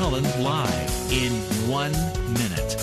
Cullen live in 1 minute.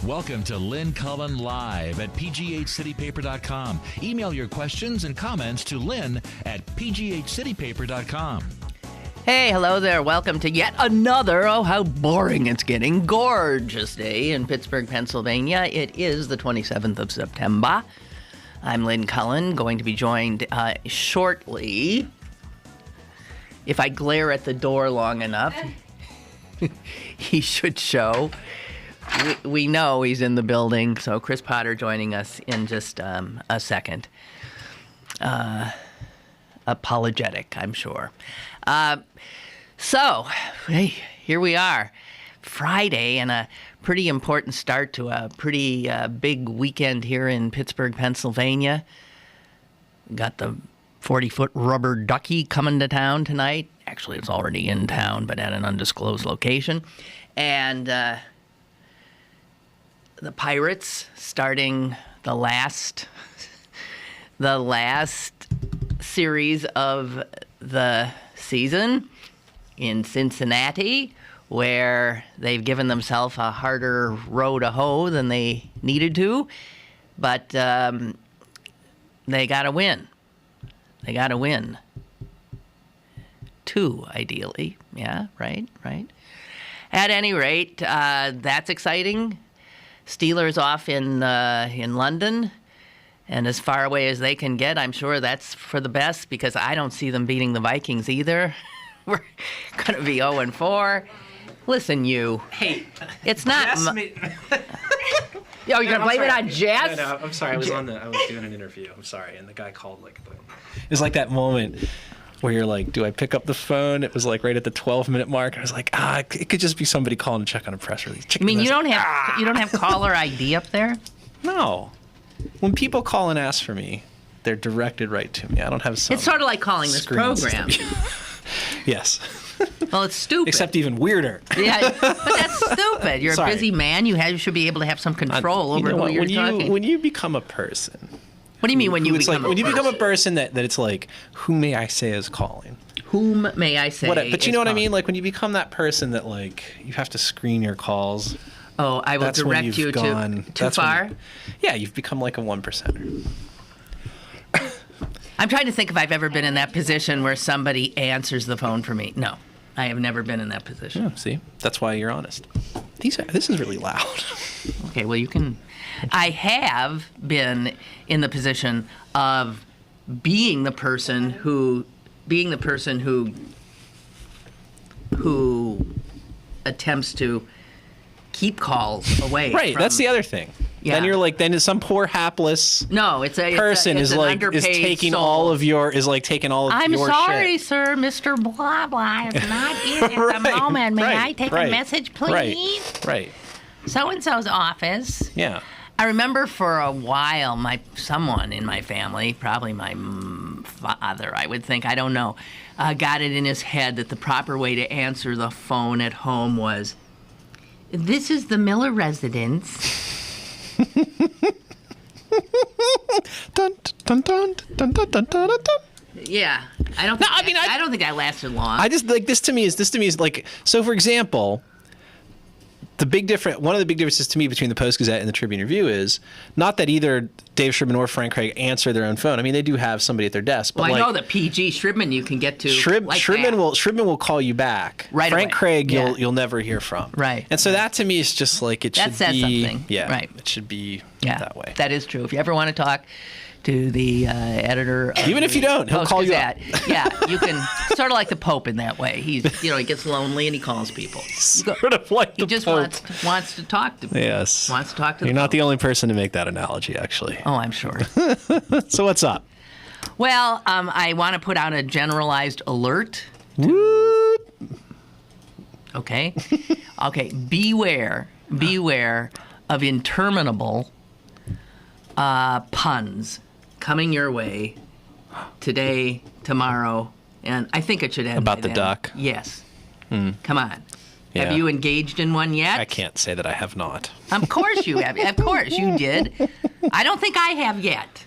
Welcome to Lynn Cullen Live at pghcitypaper.com. Email your questions and comments to Lynn at pghcitypaper.com. Hey, hello there. Welcome to yet another, oh, how boring it's getting, gorgeous day in Pittsburgh, Pennsylvania. It is the 27th of September. I'm Lynn Cullen, going to be joined shortly. If I glare at the door long enough, he should show. We know he's in the building, so Chris Potter joining us in just a second. Apologetic, I'm sure. So, hey, here we are. Friday, and a pretty important start to a pretty big weekend here in Pittsburgh, Pennsylvania. Got the 40-foot rubber ducky coming to town tonight. Actually, it's already in town, but at an undisclosed location. And the Pirates starting the last series of the season in Cincinnati, where they've given themselves a harder row to hoe than they needed to, but they got to win. They got to win. 2, ideally. Yeah, right. At any rate, that's exciting. Steelers off in London, and as far away as they can get, I'm sure that's for the best, because I don't see them beating the Vikings either. We're going to be 0-4. Listen, you. Hey, it's not. Jess You're going to blame it on Jess? No, I'm sorry. I was doing an interview. I'm sorry, and the guy called it was like that moment where you're like, do I pick up the phone? It was like right at the 12-minute mark. I was like, it could just be somebody calling to check on a press release. You mean you don't have caller ID up there? No. When people call and ask for me, they're directed right to me. I don't have some. It's sort of like calling this program. Yes. Well, it's stupid. Except even weirder. Yeah, but that's stupid. You're a busy man. You should be able to have some control over who you're talking. When you become a person. What do you mean when you become a person? When you become a person that it's like, who may I say is calling? Whom may I say But you know what I mean? Like when you become that person that like you have to screen your calls. Oh, I will direct you to too far? You've become like a 1%er. I'm trying to think if I've ever been in that position where somebody answers the phone for me. No, I have never been in that position. Yeah, see? That's why you're honest. This is really loud. Okay, well, you can... I have been in the position of being the person who attempts to keep calls away. Right, from, that's the other thing. Yeah. Then some poor hapless person is taking all of your shit. I'm sorry, sir, Mr. Blah Blah is not in at the moment. May I take a message, please? Right. So-and-so's office. Yeah. I remember for a while, someone in my family, probably my father, I would think, I don't know, got it in his head that the proper way to answer the phone at home was, "This is the Miller residence." Dun, dun, dun, dun, dun, dun, dun, dun. Yeah, I don't think that lasted long. I just like this to me is like, so for example, one of the big differences to me between the Post-Gazette and the Tribune-Review is not that either Dave Shribman or Frank Craig answer their own phone. I mean, they do have somebody at their desk. But well, I know that PG Shribman you can get to. Shribman will call you back. Right Frank away. Craig you'll never hear from. Right. And so that to me is just like it should be. That says something. Yeah. Right. It should be that way. That is true. If you ever want to talk to the editor, even if you don't, he'll call you up. Yeah, you can sort of like the Pope in that way. He gets lonely and he calls people. Sort of like the Pope. He just wants to talk to people. Yes. Wants to talk to. You're not the only person to make that analogy, actually. Oh, I'm sure. So what's up? Well, I want to put out a generalized alert. What? Okay. Okay. Beware of interminable puns coming your way today, tomorrow, and I think it should end about by the then. duck. Yes. Come on. Yeah. Have you engaged in one yet? I can't say that I have not. Of course you have. Of course you did. I don't think I have yet,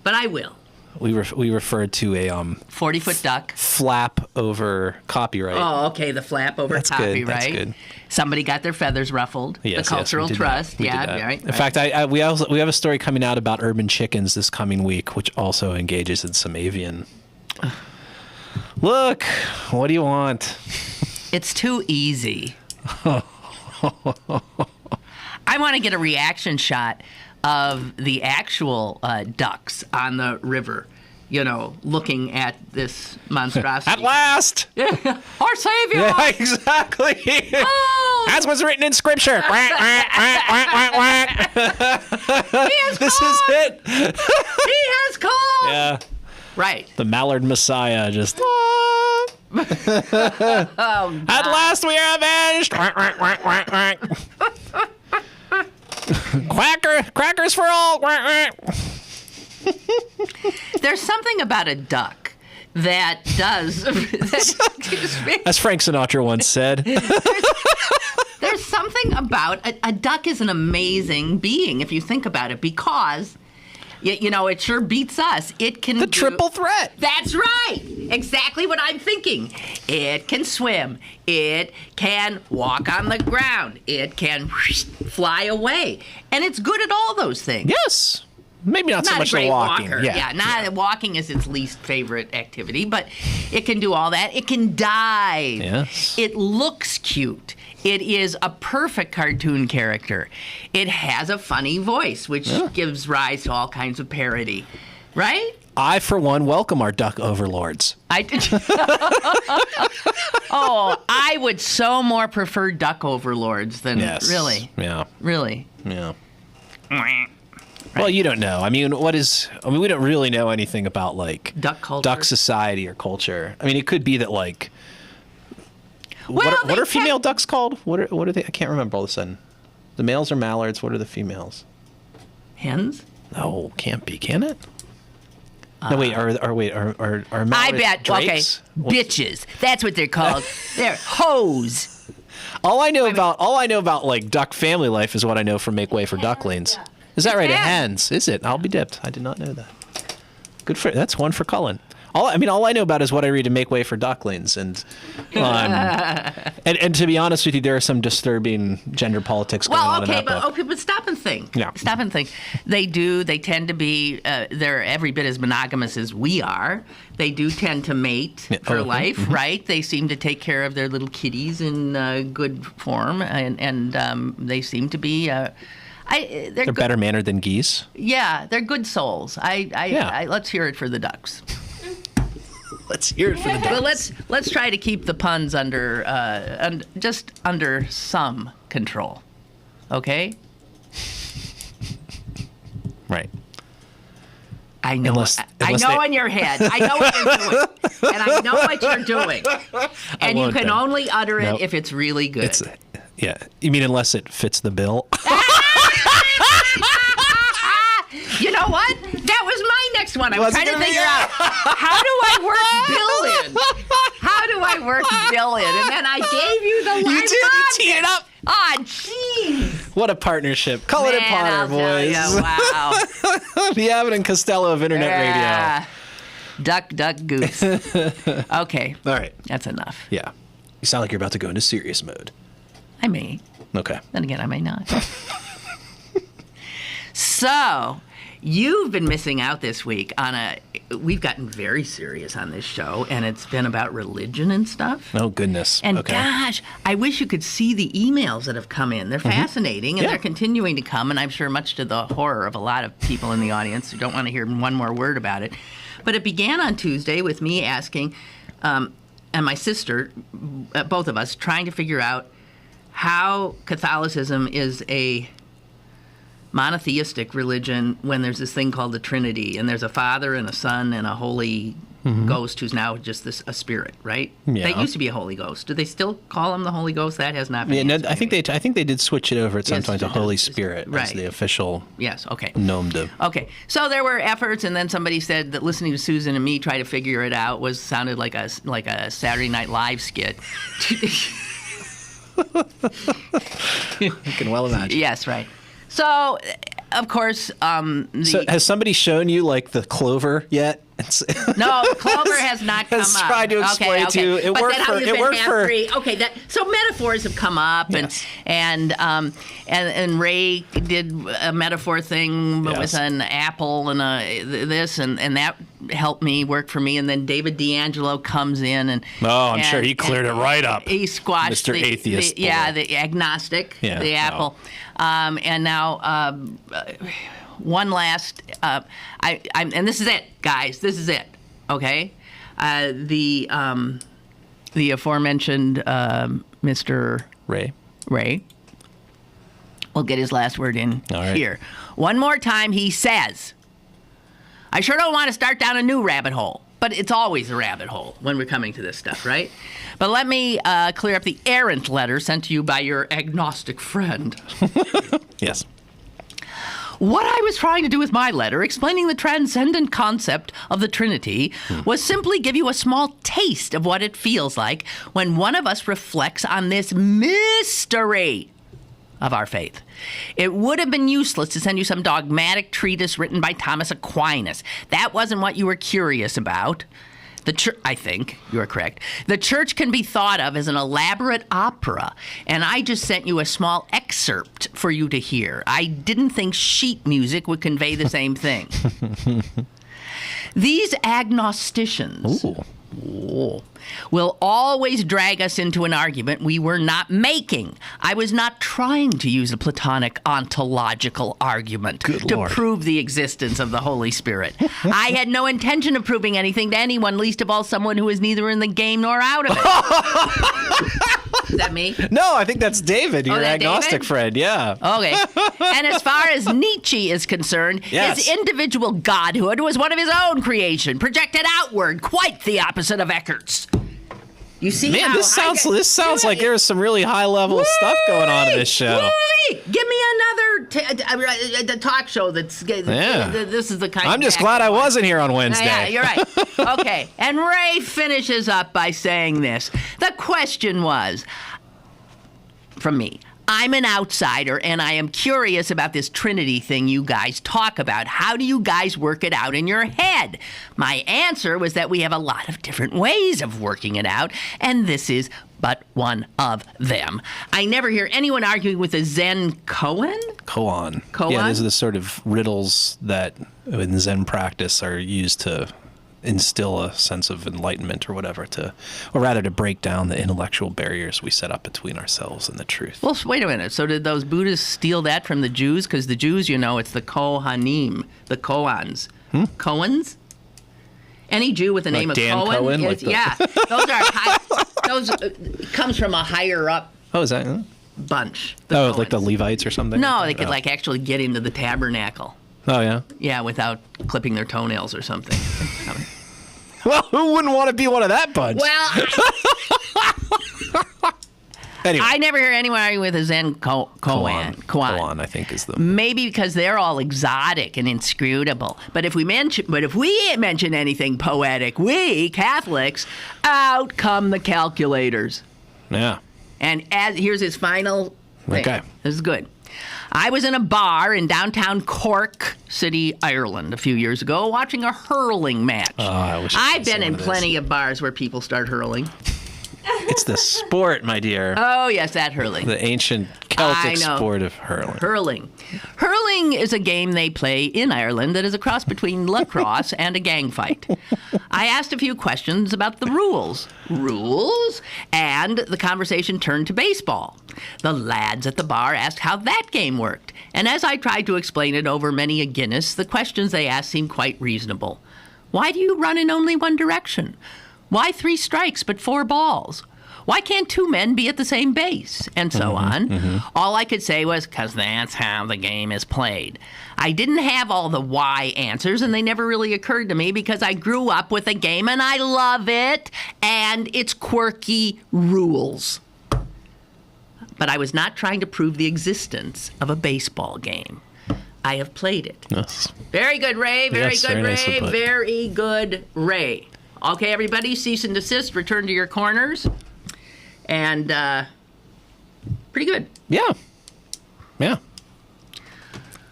but I will. We referred to a 40-foot duck. Flap over copyright. Oh, okay. The flap over That's copyright. good. That's good. Somebody got their feathers ruffled. Yes, the cultural we did trust. that. We did that. Right. In fact, we have a story coming out about urban chickens this coming week, which also engages in some avian. Look, what do you want? It's too easy. I want to get a reaction shot of the actual ducks on the river, looking at this monstrosity. At last! Our savior! Yeah, exactly. Oh! That's what's written in Scripture. Quack, quack, quack, quack, quack, quack. This is it. He has come! Yeah. Right. The Mallard Messiah just... Oh, At last we are avenged! Quack, quack, quack, quack, quack. Crackers for all! Quack, quack. There's something about a duck that does... As Frank Sinatra once said. There's something about... A duck is an amazing being, if you think about it, because... it sure beats us. It can triple threat. That's right. Exactly what I'm thinking. It can swim. It can walk on the ground. It can fly away. And it's good at all those things. Yes. Maybe not so much a great the walking. walker. Yeah. Walking is its least favorite activity, but it can do all that. It can dive. Yes. It looks cute. It is a perfect cartoon character. It has a funny voice, which gives rise to all kinds of parody. Right? I, for one, welcome our duck overlords. I would so more prefer duck overlords than really. Yeah. Really. Yeah. Right. Well, you don't know. I mean, we don't really know anything about, like, duck culture, duck society or culture. I mean, it could be that, like, well, what are female ducks called? What are they? I can't remember all of a sudden. The males are mallards. What are the females? Hens? No, can't be. Can it? No, wait. Are mallards I bet. drakes? Okay, bitches. That's what they're called. They're hoes. All I know about like duck family life is what I know from Make Way for Ducklings. Is that right? Hens. Is it? I'll be dipped. I did not know that. That's one for Cullen. All I know about is what I read in Make Way for Ducklings, and to be honest with you, there are some disturbing gender politics going on in that book. But stop and think. Yeah. Stop and think. They tend to be. They're every bit as monogamous as we are. They do tend to mate for life, right? They seem to take care of their little kitties in good form, and they seem to be. They're better mannered than geese. Yeah, they're good souls. Let's hear it for the ducks. Let's hear it for the ducks. Well, let's try to keep the puns under just under some control. Okay? Right. I know. I know in your head. I know what you're doing, and I know what you're doing. And you can only utter it if it's really good. Yeah. You mean unless it fits the bill? You know what? That was my next one. I was trying to figure out how do I work Bill in? How do I work Bill in? And then I gave you the line. You did. You teed it up. Ah, jeez. What a partnership. Cullen and Potter, boys. Wow. The Abbott and Costello of Internet Radio. Duck, duck, goose. Okay. All right. That's enough. Yeah. You sound like you're about to go into serious mode. I may. Okay. Then again, I may not. So, you've been missing out this week on we've gotten very serious on this show, and it's been about religion and stuff. Oh, goodness. And okay. gosh, I wish you could see the emails that have come in. They're fascinating, and they're continuing to come, and I'm sure much to the horror of a lot of people in the audience who don't want to hear one more word about it. But it began on Tuesday with me asking, and my sister, both of us, trying to figure out how Catholicism is a monotheistic religion when there's this thing called the Trinity, and there's a Father and a Son and a Holy Ghost who's now just a spirit, right? Yeah. That used to be a Holy Ghost. Do they still call him the Holy Ghost? That has not been. Yeah, no, I think they did switch it over at some point to Holy Spirit as Right. the official. Yes. Okay. Nom de. Okay. So there were efforts, and then somebody said that listening to Susan and me try to figure it out sounded like a Saturday Night Live skit. You can well imagine. Yes. Right. So, of course, So has somebody shown you like the clover yet? No, clover has not come Has up. tried to explain to you. It But worked then for. how you've It been worked for. half-free. Okay, so metaphors have come up, Yes. and Ray did a metaphor thing Yes. with an apple and this, and that helped me work for me. And then David D'Angelo comes in, and I'm sure he cleared it right up. He squashed Mr. Atheist boy. the agnostic, Yeah, the apple, and now. One last, and this is it, guys. This is it, okay? The aforementioned Mr. Ray. will get his last word in All right. here. One more time, he says, I sure don't want to start down a new rabbit hole, but it's always a rabbit hole when we're coming to this stuff, right? But let me clear up the errant letter sent to you by your agnostic friend. Yes. What I was trying to do with my letter, explaining the transcendent concept of the Trinity, was simply give you a small taste of what it feels like when one of us reflects on this mystery of our faith. It would have been useless to send you some dogmatic treatise written by Thomas Aquinas. That wasn't what you were curious about. I think you're correct. The church can be thought of as an elaborate opera, and I just sent you a small excerpt for you to hear. I didn't think sheet music would convey the same thing. These agnosticians will always drag us into an argument we were not making. I was not trying to use a Platonic ontological argument to prove the existence of the Holy Spirit. I had no intention of proving anything to anyone, least of all someone who is neither in the game nor out of it. Is that me? No, I think that's David, your that agnostic David? friend. Yeah. Okay. And as far as Nietzsche is concerned, Yes. his individual godhood was one of his own creation, projected outward, quite the opposite of Eckart's. You see, Man, this sounds like there's some really high level stuff going on in this show. Give me another talk show that's. Yeah. This is the kind. I'm just glad I wasn't here on Wednesday. Yeah, you're right. Okay, and Ray finishes up by saying this. The question was, from me, I'm an outsider, and I am curious about this Trinity thing you guys talk about. How do you guys work it out in your head? My answer was that we have a lot of different ways of working it out, and this is but one of them. I never hear anyone arguing with a Zen koan. Koan. Yeah, those are the sort of riddles that in Zen practice are used to instill a sense of enlightenment or whatever, or rather to break down the intellectual barriers we set up between ourselves and the truth. Well, wait a minute. So did those Buddhists steal that from the Jews? Because the Jews, it's the Kohanim, the Koans. Koans? Any Jew with the name of Dan Cohen? Cohen? Yeah. Those are comes from a higher up Oh, is that? bunch. Oh, like the Levites or something? No, they could actually get into the tabernacle. Oh, yeah? Yeah, without clipping their toenails or something. Well, who wouldn't want to be one of that bunch? Well, anyway. I never hear anyone argue with a Zen koan. Koan, I think, is the... Maybe because they're all exotic and inscrutable. But if we mention anything poetic, we Catholics, out come the calculators. Yeah. And here's his final thing. Okay. This is good. I was in a bar in downtown Cork City, Ireland, a few years ago, watching a hurling match. Oh, I wish I've been in plenty of bars where people start hurling. It's the sport, my dear. Oh, yes, that hurling. The ancient Celtic sport of hurling. Hurling is a game they play in Ireland that is a cross between lacrosse and a gang fight. I asked a few questions about the rules, and the conversation turned to baseball. The lads at the bar asked how that game worked, and as I tried to explain it over many a Guinness, the questions they asked seemed quite reasonable. Why do you run in only one direction? Why 3 strikes but 4 balls? Why can't 2 men be at the same base? And so on. All I could say was, because that's how the game is played. I didn't have all the why answers, and they never really occurred to me because I grew up with a game, and I love it, and its quirky rules. But I was not trying to prove the existence of a baseball game. I have played it. Yes. Very good, Ray. Very Yes, good, very Ray. nicely put. Very good, Ray. Okay, everybody, cease and desist. Return to your corners. And pretty good. Yeah. Yeah.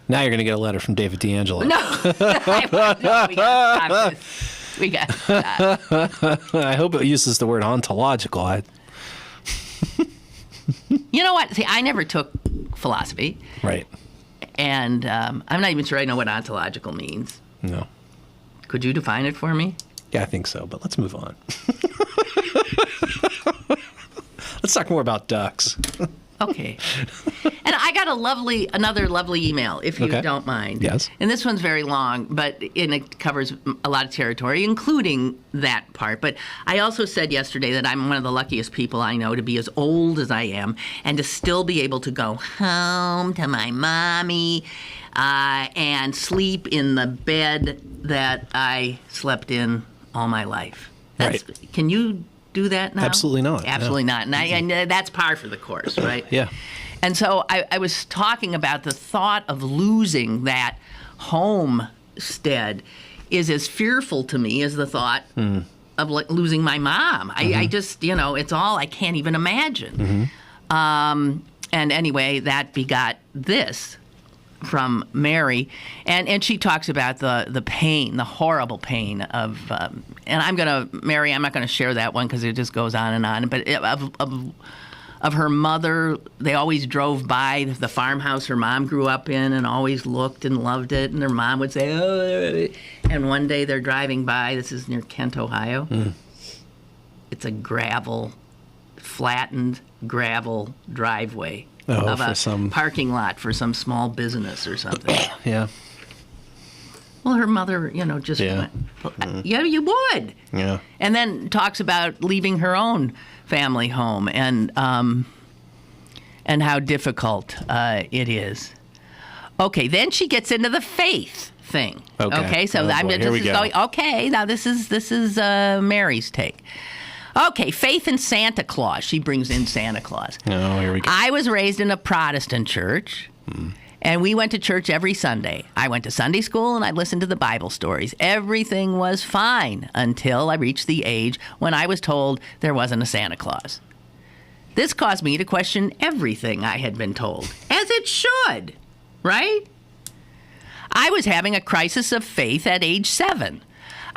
Now you're going to get a letter from David D'Angelo. No. We got to stop this. We got to stop. I hope it uses the word ontological. You know what? See, I never took philosophy. Right. And I'm not even sure I know what ontological means. No. Could you define it for me? Yeah, I think so, but let's move on. Let's talk more about ducks. Okay. And I got another lovely email, if you don't mind. Yes. And this one's very long, but it covers a lot of territory, including that part. But I also said yesterday that I'm one of the luckiest people I know to be as old as I am and to still be able to go home to my mommy and sleep in the bed that I slept in all my life. Right. Can you do that now? Absolutely not. Absolutely not. And that's par for the course, right? Yeah. And so I was talking about the thought of losing that homestead is as fearful to me as the thought of losing my mom. I just, it's all I can't even imagine. And anyway, that begot this from Mary, and she talks about the pain, the horrible pain of, and Mary, I'm not going to share that one because it just goes on, but of her mother. They always drove by the farmhouse her mom grew up in and always looked and loved it, and their mom would say, oh, and one day they're driving by, this is near Kent, Ohio. It's a flattened gravel driveway. Of a parking lot for some small business or something. Yeah. Well, her mother, just went, yeah, you would. Yeah. And then talks about leaving her own family home and how difficult it is. Okay, then she gets into the faith thing. Okay, so I'm just going. Okay, now this is Mary's take. Okay, faith in Santa Claus. She brings in Santa Claus. Oh, here we go. I was raised in a Protestant church, and we went to church every Sunday. I went to Sunday school, and I listened to the Bible stories. Everything was fine until I reached the age when I was told there wasn't a Santa Claus. This caused me to question everything I had been told, as it should, right? I was having a crisis of faith at age 7.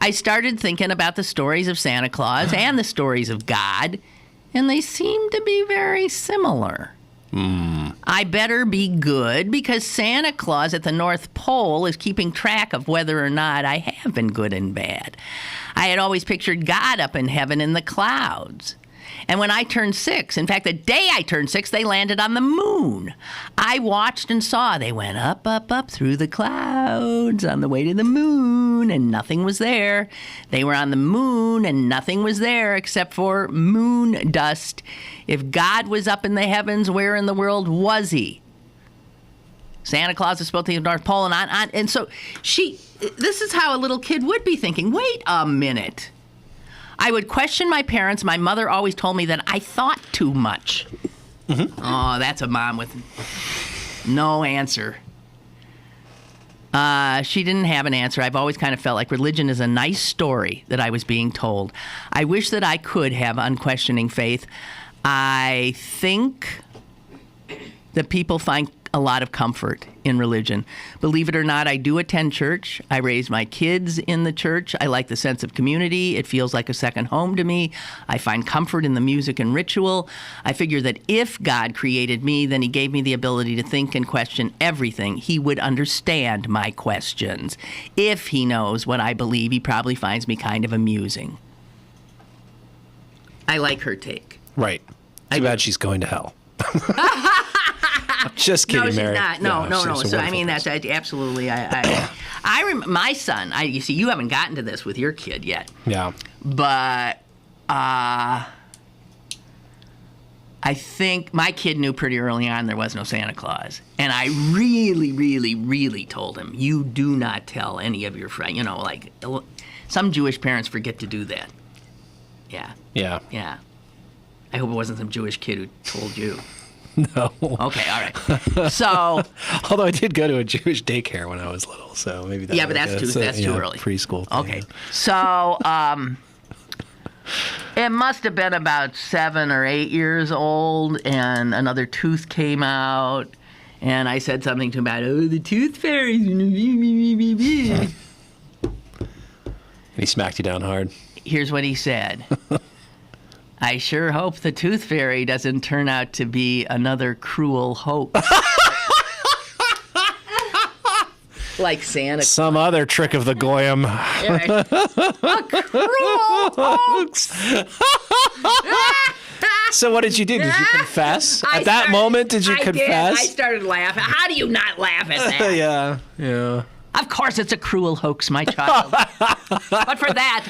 I started thinking about the stories of Santa Claus and the stories of God, and they seem to be very similar. I better be good because Santa Claus at the North Pole is keeping track of whether or not I have been good and bad. I had always pictured God up in heaven in the clouds. And when I turned 6, in fact, the day I turned 6, they landed on the moon. I watched and saw they went up, up, up through the clouds on the way to the moon, and nothing was there. They were on the moon, and nothing was there except for moon dust. If God was up in the heavens, where in the world was he? Santa Claus is supposed to be the North Pole, and on. And so this is how a little kid would be thinking. Wait a minute. I would question my parents. My mother always told me that I thought too much. Oh, that's a mom with no answer. She didn't have an answer. I've always kind of felt like religion is a nice story that I was being told. I wish that I could have unquestioning faith. I think that people find a lot of comfort in religion. Believe it or not, I do attend church. I raise my kids in the church. I like the sense of community. It feels like a second home to me. I find comfort in the music and ritual. I figure that if God created me, then he gave me the ability to think and question everything. He would understand my questions. If he knows what I believe, he probably finds me kind of amusing. I like her take. Right. Too bad she's going to hell. Just kidding, no, she's Mary. Not. No. So I mean, that's absolutely. My son. You see, you haven't gotten to this with your kid yet. Yeah. But I think my kid knew pretty early on there was no Santa Claus, and I really, really, really told him, you do not tell any of your friends. You know, like some Jewish parents forget to do that. Yeah. Yeah. Yeah. I hope it wasn't some Jewish kid who told you. No. Okay, all right. So, although I did go to a Jewish daycare when I was little, so maybe that. Yeah, but that's too early. Preschool thing. Okay. So, it must have been about 7 or 8 years old, and another tooth came out, and I said something to him about, the tooth fairy's gonna be. And he smacked you down hard. Here's what he said. I sure hope the tooth fairy doesn't turn out to be another cruel hoax. Like Santa. Some other trick of the goyim. A cruel hoax. So what did you do? Did you confess? At that moment, did you confess? I started laughing. How do you not laugh at that? Yeah. Of course it's a cruel hoax, my child. But for that...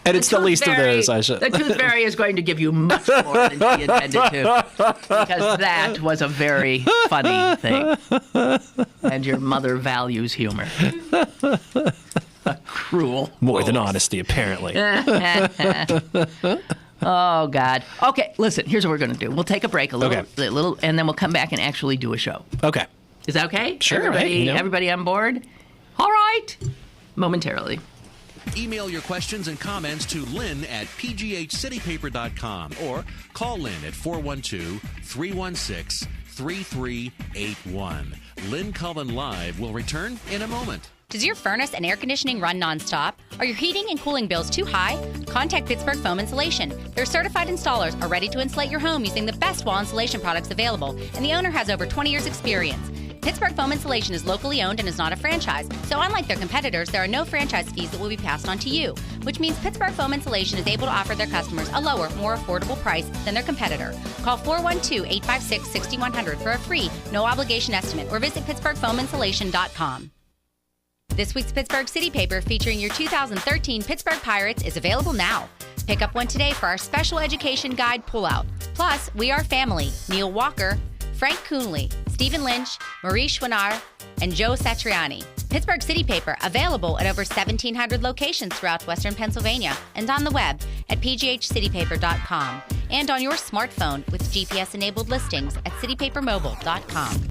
And it's the least of those, I should. The tooth fairy is going to give you much more than she intended to. Because that was a very funny thing. And your mother values humor. Cruel. More than honesty, apparently. Oh, God. Okay, listen, here's what we're going to do. We'll take a break a little, Okay. and then we'll come back and actually do a show. Okay. Is that okay? Sure. Everybody on board? All right. Momentarily. Email your questions and comments to Lynn at pghcitypaper.com or call Lynn at 412-316-3381. Lynn Cullen Live will return in a moment. Does your furnace and air conditioning run nonstop? Are your heating and cooling bills too high? Contact Pittsburgh Foam Insulation. Their certified installers are ready to insulate your home using the best wall insulation products available, and the owner has over 20 years' experience. Pittsburgh Foam Insulation is locally owned and is not a franchise, so unlike their competitors, there are no franchise fees that will be passed on to you, which means Pittsburgh Foam Insulation is able to offer their customers a lower, more affordable price than their competitor. Call 412-856-6100 for a free, no-obligation estimate or visit PittsburghFoamInsulation.com. This week's Pittsburgh City Paper featuring your 2013 Pittsburgh Pirates is available now. Pick up one today for our special education guide pullout. Plus, we are family. Neil Walker, Frank Coonley, Stephen Lynch, Marie Schwinar, and Joe Satriani. Pittsburgh City Paper, available at over 1,700 locations throughout Western Pennsylvania and on the web at pghcitypaper.com and on your smartphone with GPS-enabled listings at citypapermobile.com.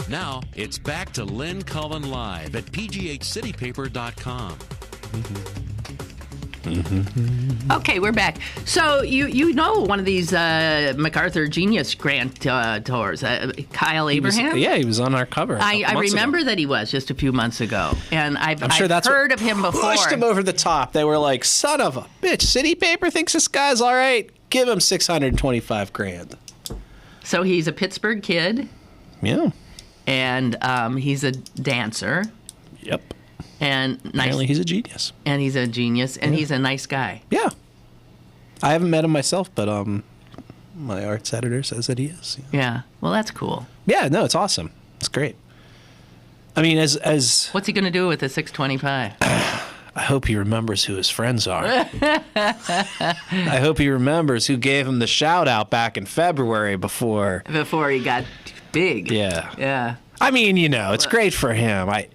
Now, it's back to Lynn Cullen Live at pghcitypaper.com. Okay, we're back. So you know one of these MacArthur Genius Grant tours, Kyle Abraham? He was on our cover. I remember that he was just a few months ago, and I've heard of him before. Pushed him over the top. They were like, "Son of a bitch! City Paper thinks this guy's all right. Give him $625,000." So he's a Pittsburgh kid. Yeah. And he's a dancer. Yep. And apparently he's a genius. And he's a genius, and he's a nice guy. Yeah. I haven't met him myself, but my arts editor says that he is. Yeah. Well, that's cool. Yeah, no, it's awesome. It's great. I mean, as what's he going to do with the $625? I hope he remembers who his friends are. I hope he remembers who gave him the shout out back in February before he got big. Yeah. Yeah. I mean, it's great for him. I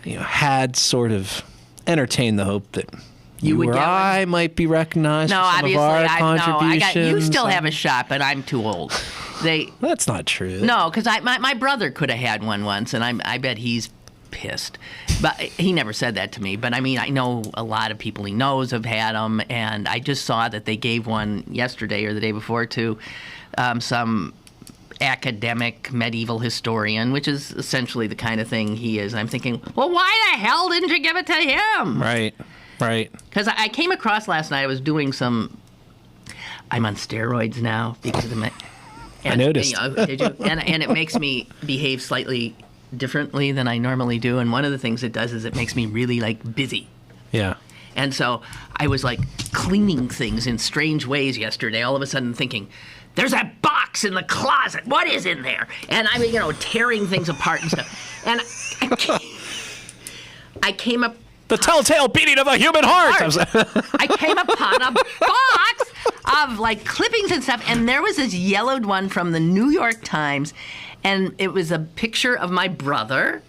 had sort of entertained the hope that you or I might be recognized for some of our contributions. You still have a shot, but I'm too old. That's not true. No, because my brother could have had one once, and I bet he's pissed. But he never said that to me. But I mean, I know a lot of people he knows have had them, and I just saw that they gave one yesterday or the day before to some academic medieval historian, which is essentially the kind of thing he is. I'm thinking, well, why the hell didn't you give it to him? Right. Because I came across last night, I was doing I'm on steroids now because of I noticed. Did you? And it makes me behave slightly differently than I normally do. And one of the things it does is it makes me really busy. Yeah. And so I was cleaning things in strange ways yesterday, all of a sudden thinking, there's that box in the closet. What is in there? And I mean, tearing things apart and stuff. And I came up. The telltale beating of a human heart. I came upon a box of clippings and stuff, and there was this yellowed one from the New York Times, and it was a picture of my brother,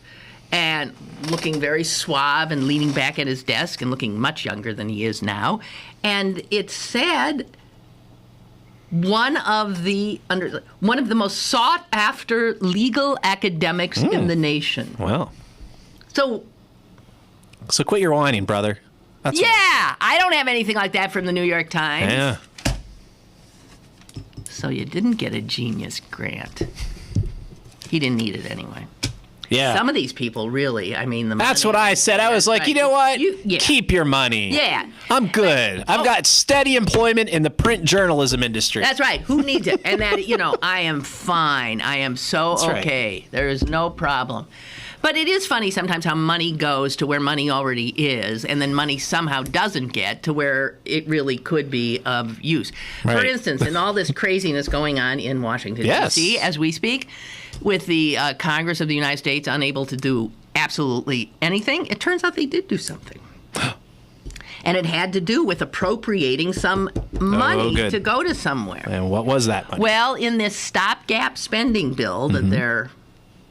and looking very suave and leaning back at his desk and looking much younger than he is now. And it said one of the most sought after legal academics in the nation. Wow. So quit your whining, brother. I don't have anything like that from the New York Times. Yeah. So you didn't get a genius grant. He didn't need it anyway. Yeah. Some of these people really, I mean, That's what I said. I was like, you know what? Yeah. Keep your money. Yeah. I'm good. I've got steady employment in the print journalism industry. That's right. Who needs it? And that, I am fine. I am so That's okay. Right. There is no problem. But it is funny sometimes how money goes to where money already is, and then money somehow doesn't get to where it really could be of use. Right. For instance, in all this craziness going on in Washington, Yes. D.C., as we speak, with the Congress of the United States unable to do absolutely anything, it turns out they did do something. And it had to do with appropriating some money to go to somewhere. And what was that money? Well, in this stopgap spending bill that they're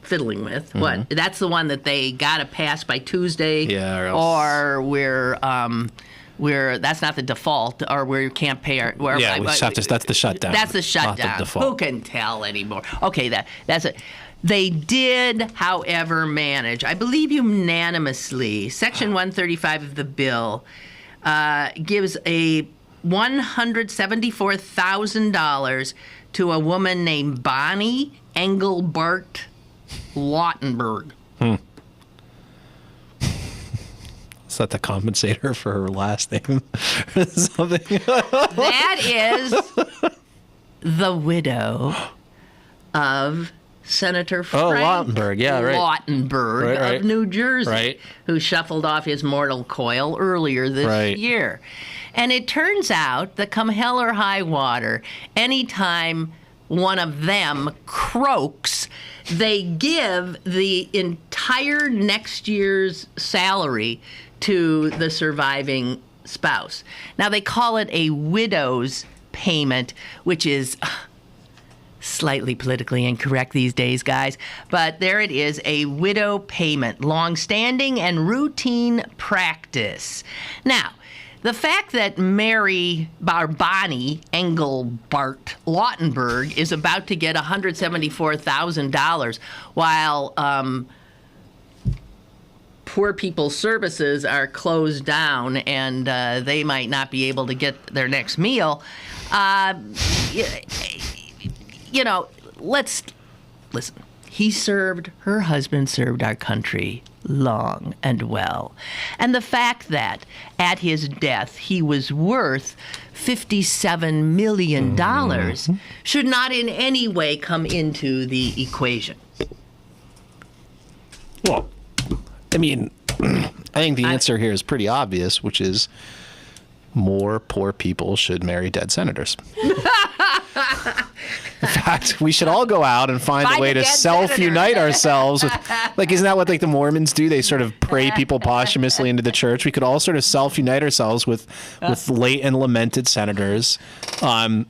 fiddling with, that's the one that they got to pass by Tuesday, or we're that's not the default, or we can't pay our. That's the shutdown. That's the shutdown. Not the default. Who can tell anymore? Okay, that's it. They did, however, manage, I believe unanimously, Section 135 of the bill gives a $174,000 to a woman named Bonnie Engelbart Lautenberg. Is that the compensator for her last name? Something. That is the widow of Senator Frank Lautenberg. Yeah, right. Lautenberg Right. of New Jersey, Right. who shuffled off his mortal coil earlier this year. And it turns out that come hell or high water, anytime one of them croaks, they give the entire next year's salary to the surviving spouse. Now, they call it a widow's payment, which is slightly politically incorrect these days, guys. But there it is, a widow payment, long-standing and routine practice. Now, the fact that Bonnie Engelbart Lautenberg is about to get $174,000 while poor people's services are closed down and they might not be able to get their next meal, let's listen. Her husband served our country long and well. And the fact that at his death he was worth $57 million should not in any way come into the equation. Well, I mean, I think the answer here is pretty obvious, which is more poor people should marry dead senators. In fact, we should all go out and find a way to self-unite ourselves with, isn't that what the Mormons do? They sort of pray people posthumously into the church. We could all sort of self-unite ourselves with late and lamented senators. I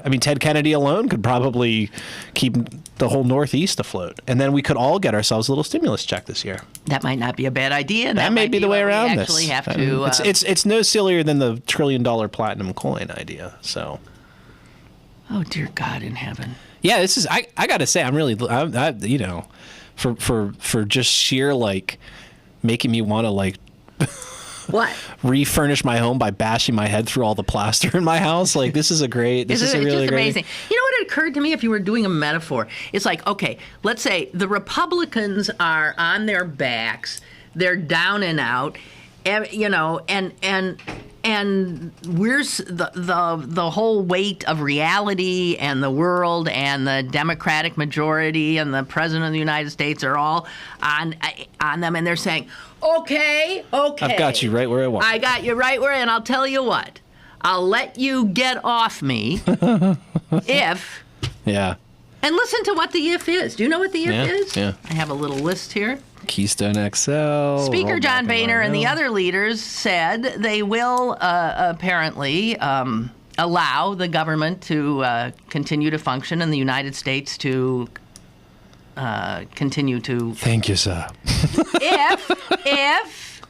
mean, Ted Kennedy alone could probably keep the whole Northeast afloat. And then we could all get ourselves a little stimulus check this year. That might not be a bad idea. That may be the way around this. Actually have to, it's no sillier than the $1 trillion platinum coin idea. So, oh dear God in heaven. Yeah, this is. I got to say, I'm really, for just sheer making me want to What? refurnish my home by bashing my head through all the plaster in my house. Like, this is a great. This is a really just great. amazing. You know what occurred to me? If you were doing a metaphor, it's like, okay, let's say the Republicans are on their backs, they're down and out, and we're the whole weight of reality and the world and the Democratic majority and the President of the United States are all on them, and they're saying, okay. I've got you right where I want. I got you right where, and I'll tell you what, I'll let you get off me if. Yeah. And listen to what the if is. Do you know what the if is? Yeah. I have a little list here. Keystone XL. Speaker John Boehner and the other leaders said they will apparently allow the government to continue to function and the United States to continue to. Thank you, sir. If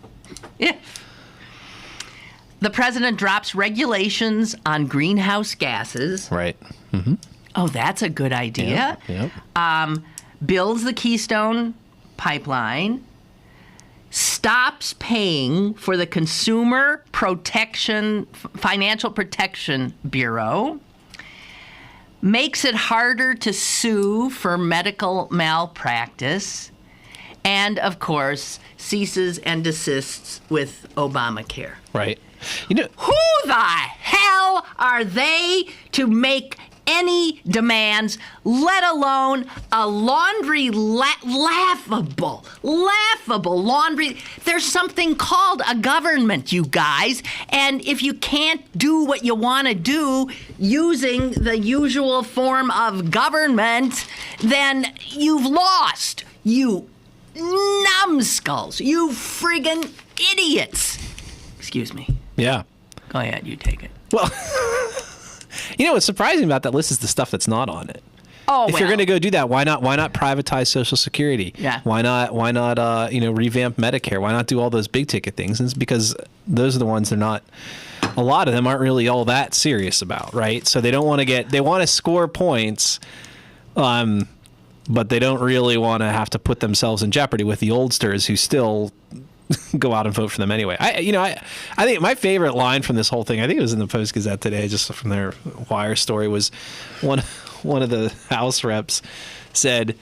the president drops regulations on greenhouse gases. Right. Mm-hmm. Oh, that's a good idea. Yep. Builds the Keystone Pipeline, stops paying for the Consumer Financial Protection Bureau, makes it harder to sue for medical malpractice, and, of course, ceases and desists with Obamacare. Right. You know, who the hell are they to make any demands, let alone a laundry laughable laundry. There's something called a government, you guys, and if you can't do what you want to do using the usual form of government, then you've lost, you numbskulls, you friggin' idiots. Excuse me. Yeah. Go ahead, you take it. Well, you know what's surprising about that list is the stuff that's not on it. Oh, if you're going to go do that, why not privatize Social Security? Yeah. Why not revamp Medicare? Why not do all those big ticket things? And it's because those are the ones a lot of them aren't really all that serious about, right? So they want to score points, but they don't really want to have to put themselves in jeopardy with the oldsters who still go out and vote for them anyway. I think my favorite line from this whole thing, I think it was in the Post-Gazette today, just from their wire story, was one of the House reps said,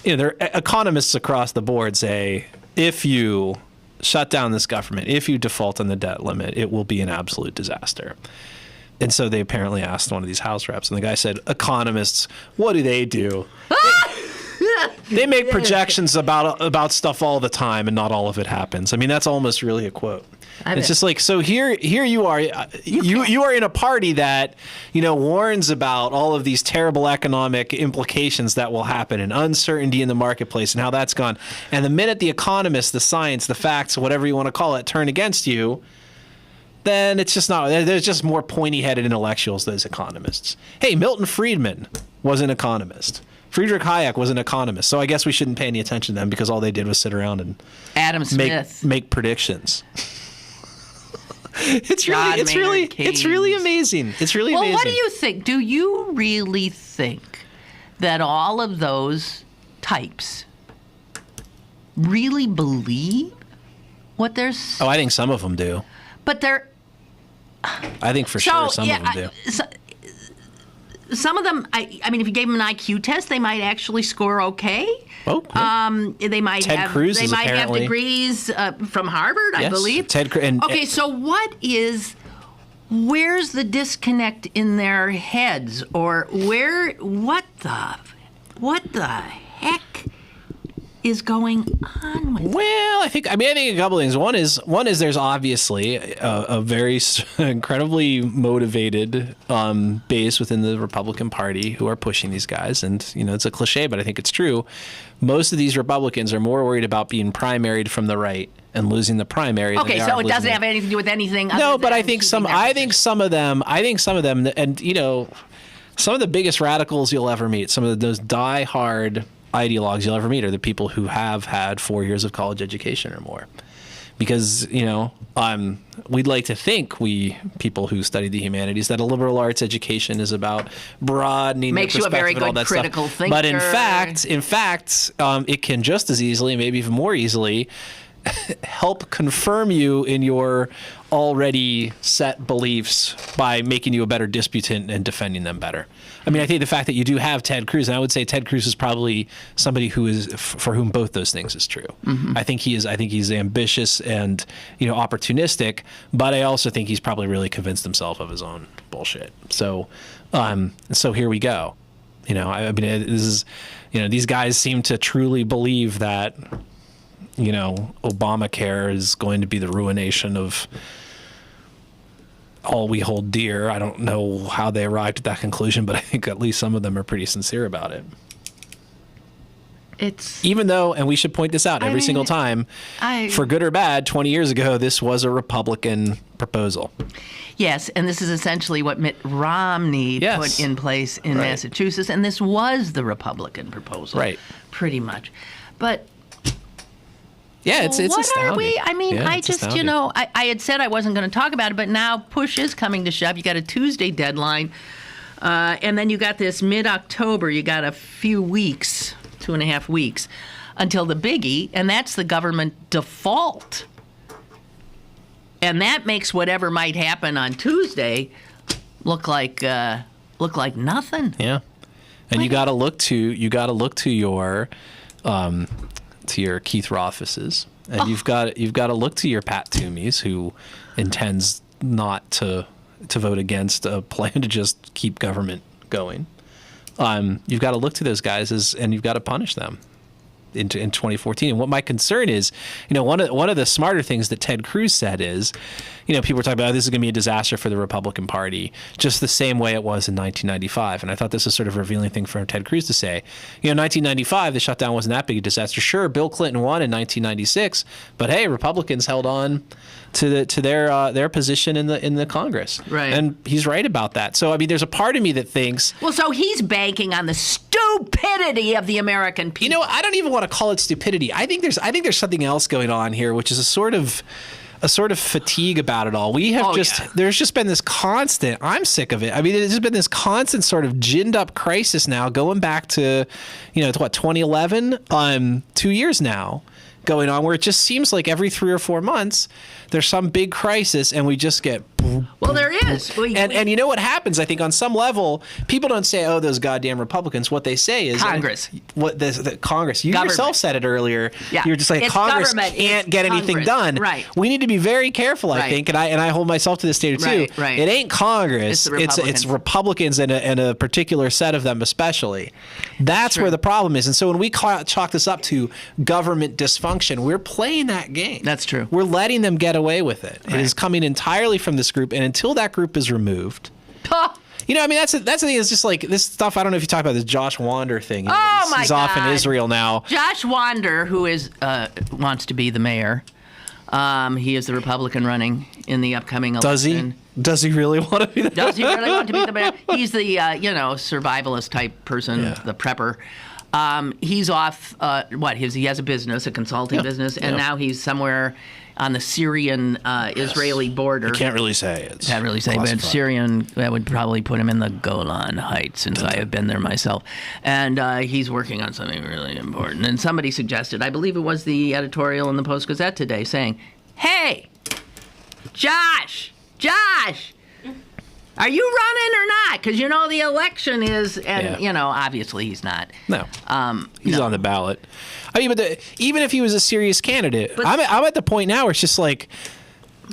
there are economists across the board say, if you shut down this government, if you default on the debt limit, it will be an absolute disaster. And so they apparently asked one of these House reps, and the guy said, economists, what do? They make projections about stuff all the time, and not all of it happens. I mean, that's almost really a quote. It's just like, so here you are, you are in a party that, warns about all of these terrible economic implications that will happen and uncertainty in the marketplace and how that's gone. And the minute the economists, the science, the facts, whatever you want to call it, turn against you, then it's just not, there's just more pointy-headed intellectuals, those economists. Hey, Milton Friedman was an economist. Friedrich Hayek was an economist, so I guess we shouldn't pay any attention to them because all they did was sit around and Adam Smith make predictions. It's really amazing. It's really amazing. Well, what do you think? Do you really think that all of those types really believe what they're saying? Oh, I think some of them do. But they're... I think for sure some of them do. Some of them, I mean, if you gave them an IQ test, they might actually score okay. Oh, yeah. They might Ted have Cruz they is might apparently... have degrees from Harvard, I believe. Okay, so where's the disconnect in their heads, or what the heck is going on with Well, I think a couple things. One is there's obviously a very incredibly motivated base within the Republican Party who are pushing these guys, and it's a cliche, but I think it's true. Most of these Republicans are more worried about being primaried from the right and losing the primary. Okay, so it doesn't have anything to do with anything. No, but I think some of them, and some of the biggest radicals you'll ever meet, some of those die-hard ideologues you'll ever meet are the people who have had 4 years of college education or more. Because, we'd like to think, we people who study the humanities, that a liberal arts education is about broadening makes you a very good critical thinker. But in fact, it can just as easily, maybe even more easily, help confirm you in your already set beliefs by making you a better disputant and defending them better. I mean, I think the fact that you do have Ted Cruz, and I would say Ted Cruz is probably somebody who is for whom both those things is true. Mm-hmm. I think he's ambitious and opportunistic, but I also think he's probably really convinced himself of his own bullshit. So here we go. I mean, this is, these guys seem to truly believe that, Obamacare is going to be the ruination of all we hold dear. I don't know how they arrived at that conclusion, but I think at least some of them are pretty sincere about it. Even though, and we should point this out every single time, for good or bad, 20 years ago, this was a Republican proposal. Yes, and this is essentially what Mitt Romney put in place in Massachusetts, and this was the Republican proposal. Right. Pretty much. But yeah, it's what astounding. Are we? I mean, I just, astounding. I had said I wasn't going to talk about it, but now push is coming to shove. You got a Tuesday deadline, and then you got this mid-October. You got a few weeks, 2.5 weeks, until the biggie, and that's the government default. And that makes whatever might happen on Tuesday look like nothing. Yeah, and you got to look to your Keith Rothfuses, and you've got to look to your Pat Toomey's, who intends not to vote against a plan to just keep government going. You've got to look to those guys and you've got to punish them in 2014. And what my concern is, one of the smarter things that Ted Cruz said is, people were talking about, this is going to be a disaster for the Republican Party, just the same way it was in 1995. And I thought this was sort of a revealing thing for Ted Cruz to say. 1995, the shutdown wasn't that big a disaster. Sure, Bill Clinton won in 1996, but hey, Republicans held on to their position in the Congress. Right. And he's right about that. So I mean, there's a part of me that thinks, well, so he's banking on the stupidity of the American people. I don't even want to call it stupidity. I think there's something else going on here, which is a sort of fatigue about it all. There's just been this constant, I'm sick of it. I mean, there's just been this constant sort of ginned up crisis now going back to, 2011, 2 years now going on, where it just seems like every 3 or 4 months there's some big crisis and we just get well, there is. And you know what happens? I think on some level, people don't say, "Oh, those goddamn Republicans." What they say is Congress. The Congress. You yourself said it earlier. Yeah. You're just like, Congress can't get anything done. Right. We need to be very careful. I think, and I hold myself to this standard too. Right. It ain't Congress. It's Republicans and a particular set of them, especially. That's where the problem is. And so when we chalk this up to government dysfunction, we're playing that game. That's true. We're letting them get away with it. Right. It is coming entirely from this group, and until that group is removed, I mean, that's the thing. It's just like this stuff. I don't know if you talk about this Josh Wander thing. He's off in Israel now. Josh Wander, who is wants to be the mayor. He is the Republican running in the upcoming election. Does he really want to be the mayor? Does he really want to be the mayor? He's the survivalist type person, the prepper. He's off. He has a business, a consulting business, and now he's somewhere on the Syrian-Israeli border. I can't really say. Can't really say, but Syrian, that would probably put him in the Golan Heights, since I have been there myself. And he's working on something really important. And somebody suggested, I believe it was the editorial in the Post-Gazette today, saying, "Hey, Josh, are you running or not? Because the election is, and obviously he's not. No, he's on the ballot. I mean, but even if he was a serious candidate, I'm at the point now where it's just like,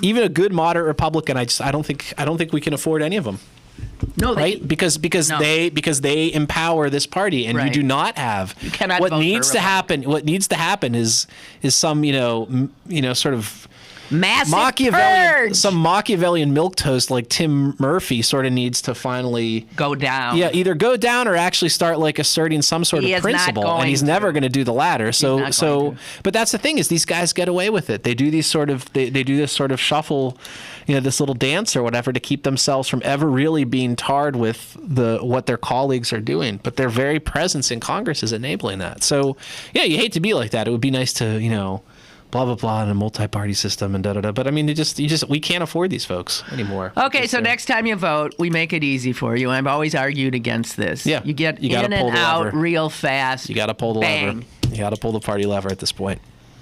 even a good moderate Republican, I don't think we can afford any of them. No, right? Because they empower this party, and you do not have. You cannot. What needs to happen? What needs to happen is some sort of massive purge. Some Machiavellian milquetoast like Tim Murphy sort of needs to finally go down. Yeah, either go down or actually start asserting some sort of principle. And he's never going to do the latter. But that's the thing, is these guys get away with it. They do these sort of they do this sort of shuffle, this little dance or whatever, to keep themselves from ever really being tarred with what their colleagues are doing. But their very presence in Congress is enabling that. So yeah, you hate to be like that. It would be nice to blah blah blah in a multi-party system and da da da. But I mean, we can't afford these folks anymore. Okay, so next time you vote, we make it easy for you. I've always argued against this. Yeah, you get in and out real fast. You got to pull the lever. You got to pull the party lever at this point.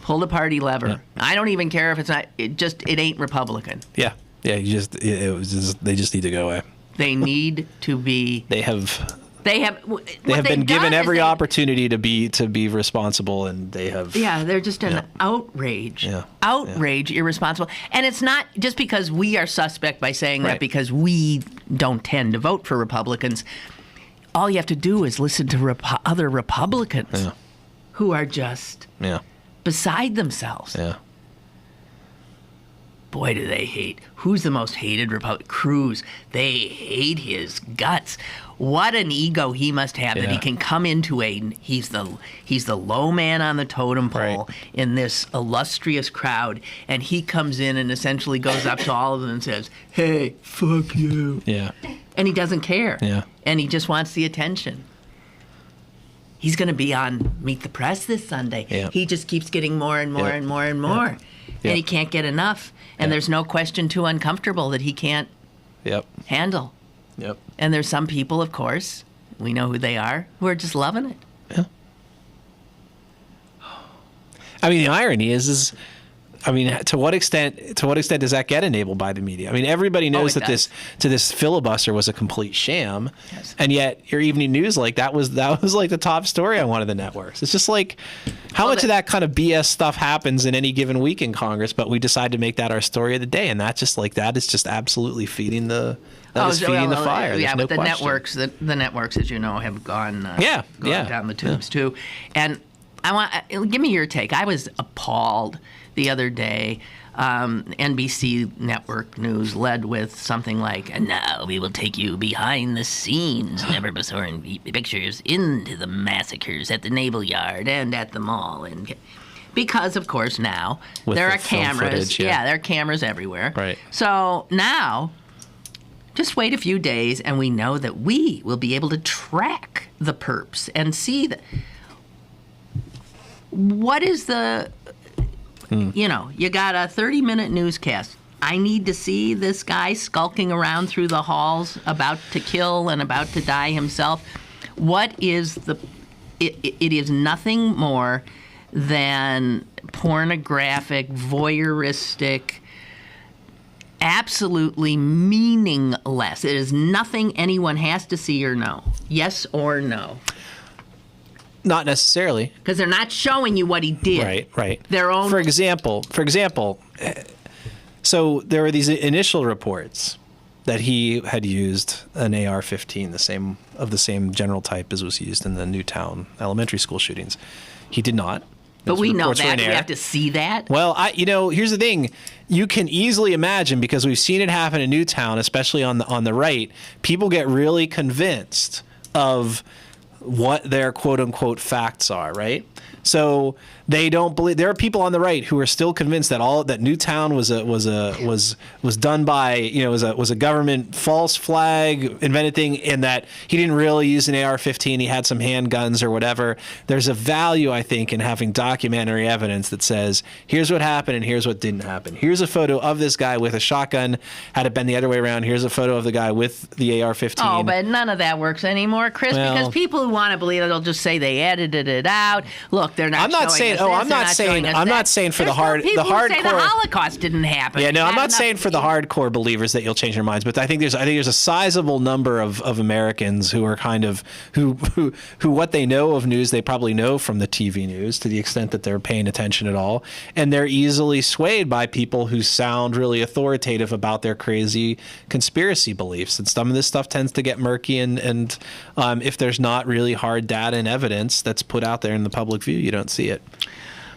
Pull the party lever. I don't even care if it's not. It ain't Republican. Yeah. They just need to go away. They need to be. They have been given every opportunity to be responsible, and they have. Yeah, they're just an outrage. Yeah. Outrage, irresponsible. And it's not just because we are suspect by saying that because we don't tend to vote for Republicans. All you have to do is listen to other Republicans who are just beside themselves. Yeah. Boy, do they hate. Who's the most hated Republican? Cruz. They hate his guts. What an ego he must have that he can come into he's the low man on the totem pole in this illustrious crowd, and he comes in and essentially goes up to all of them and says, "Hey, fuck you." Yeah. And he doesn't care. Yeah. And he just wants the attention. He's going to be on Meet the Press this Sunday. Yeah. He just keeps getting more and more and more and more. Yeah. And he can't get enough. And there's no question too uncomfortable that he can't handle. Yep. And there's some people, of course, we know who they are, who are just loving it. Yeah. I mean, the irony is to what extent does that get enabled by the media? I mean, everybody knows that this filibuster was a complete sham, and yet your evening news that was like the top story on one of the networks. It's just like how much of that kind of BS stuff happens in any given week in Congress, but we decide to make that our story of the day, and that is just absolutely feeding the fire. Yeah, There's but no the networks, as you know, have gone down the tubes too. And give me your take. I was appalled the other day. NBC network news led with something like, "And now we will take you behind the scenes, never before in pictures, into the massacres at the Naval Yard and at the mall." And because, of course, now there are cameras. Footage, there are cameras everywhere. Right. So now, just wait a few days, and we know that we will be able to track the perps and see what is the. You got a 30-minute newscast. I need to see this guy skulking around through the halls, about to kill and about to die himself. What is it is nothing more than pornographic, voyeuristic, absolutely meaningless. It is nothing anyone has to see or know. Yes or no? Not necessarily. Because they're not showing you what he did. Right. Their own. For example, so there were these initial reports that he had used an AR-15, the same general type as was used in the Newtown elementary school shootings. He did not. But we know that. We have to see that. Well, here's the thing. You can easily imagine, because we've seen it happen in Newtown, especially on the right, people get really convinced of what their quote unquote facts are, right? So they don't believe. There are people on the right who are still convinced that Newtown was done by was a government false flag invented thing, and that he didn't really use an AR-15. He had some handguns or whatever. There's a value, I think, in having documentary evidence that says here's what happened and here's what didn't happen. Here's a photo of this guy with a shotgun. Had it been the other way around, here's a photo of the guy with the AR-15. Oh, but none of that works anymore, Chris, because people who want to believe it, they'll just say they edited it out. Look, they're not. I'm not saying for the hardcore. People who say the Holocaust didn't happen. Yeah, no, I'm not saying for the hardcore believers that you'll change your minds, but I think there's a sizable number of Americans who are kind of who what they know of news they probably know from the TV news to the extent that they're paying attention at all, and they're easily swayed by people who sound really authoritative about their crazy conspiracy beliefs. And some of this stuff tends to get murky, and if there's not really hard data and evidence that's put out there in the public view, you don't see it.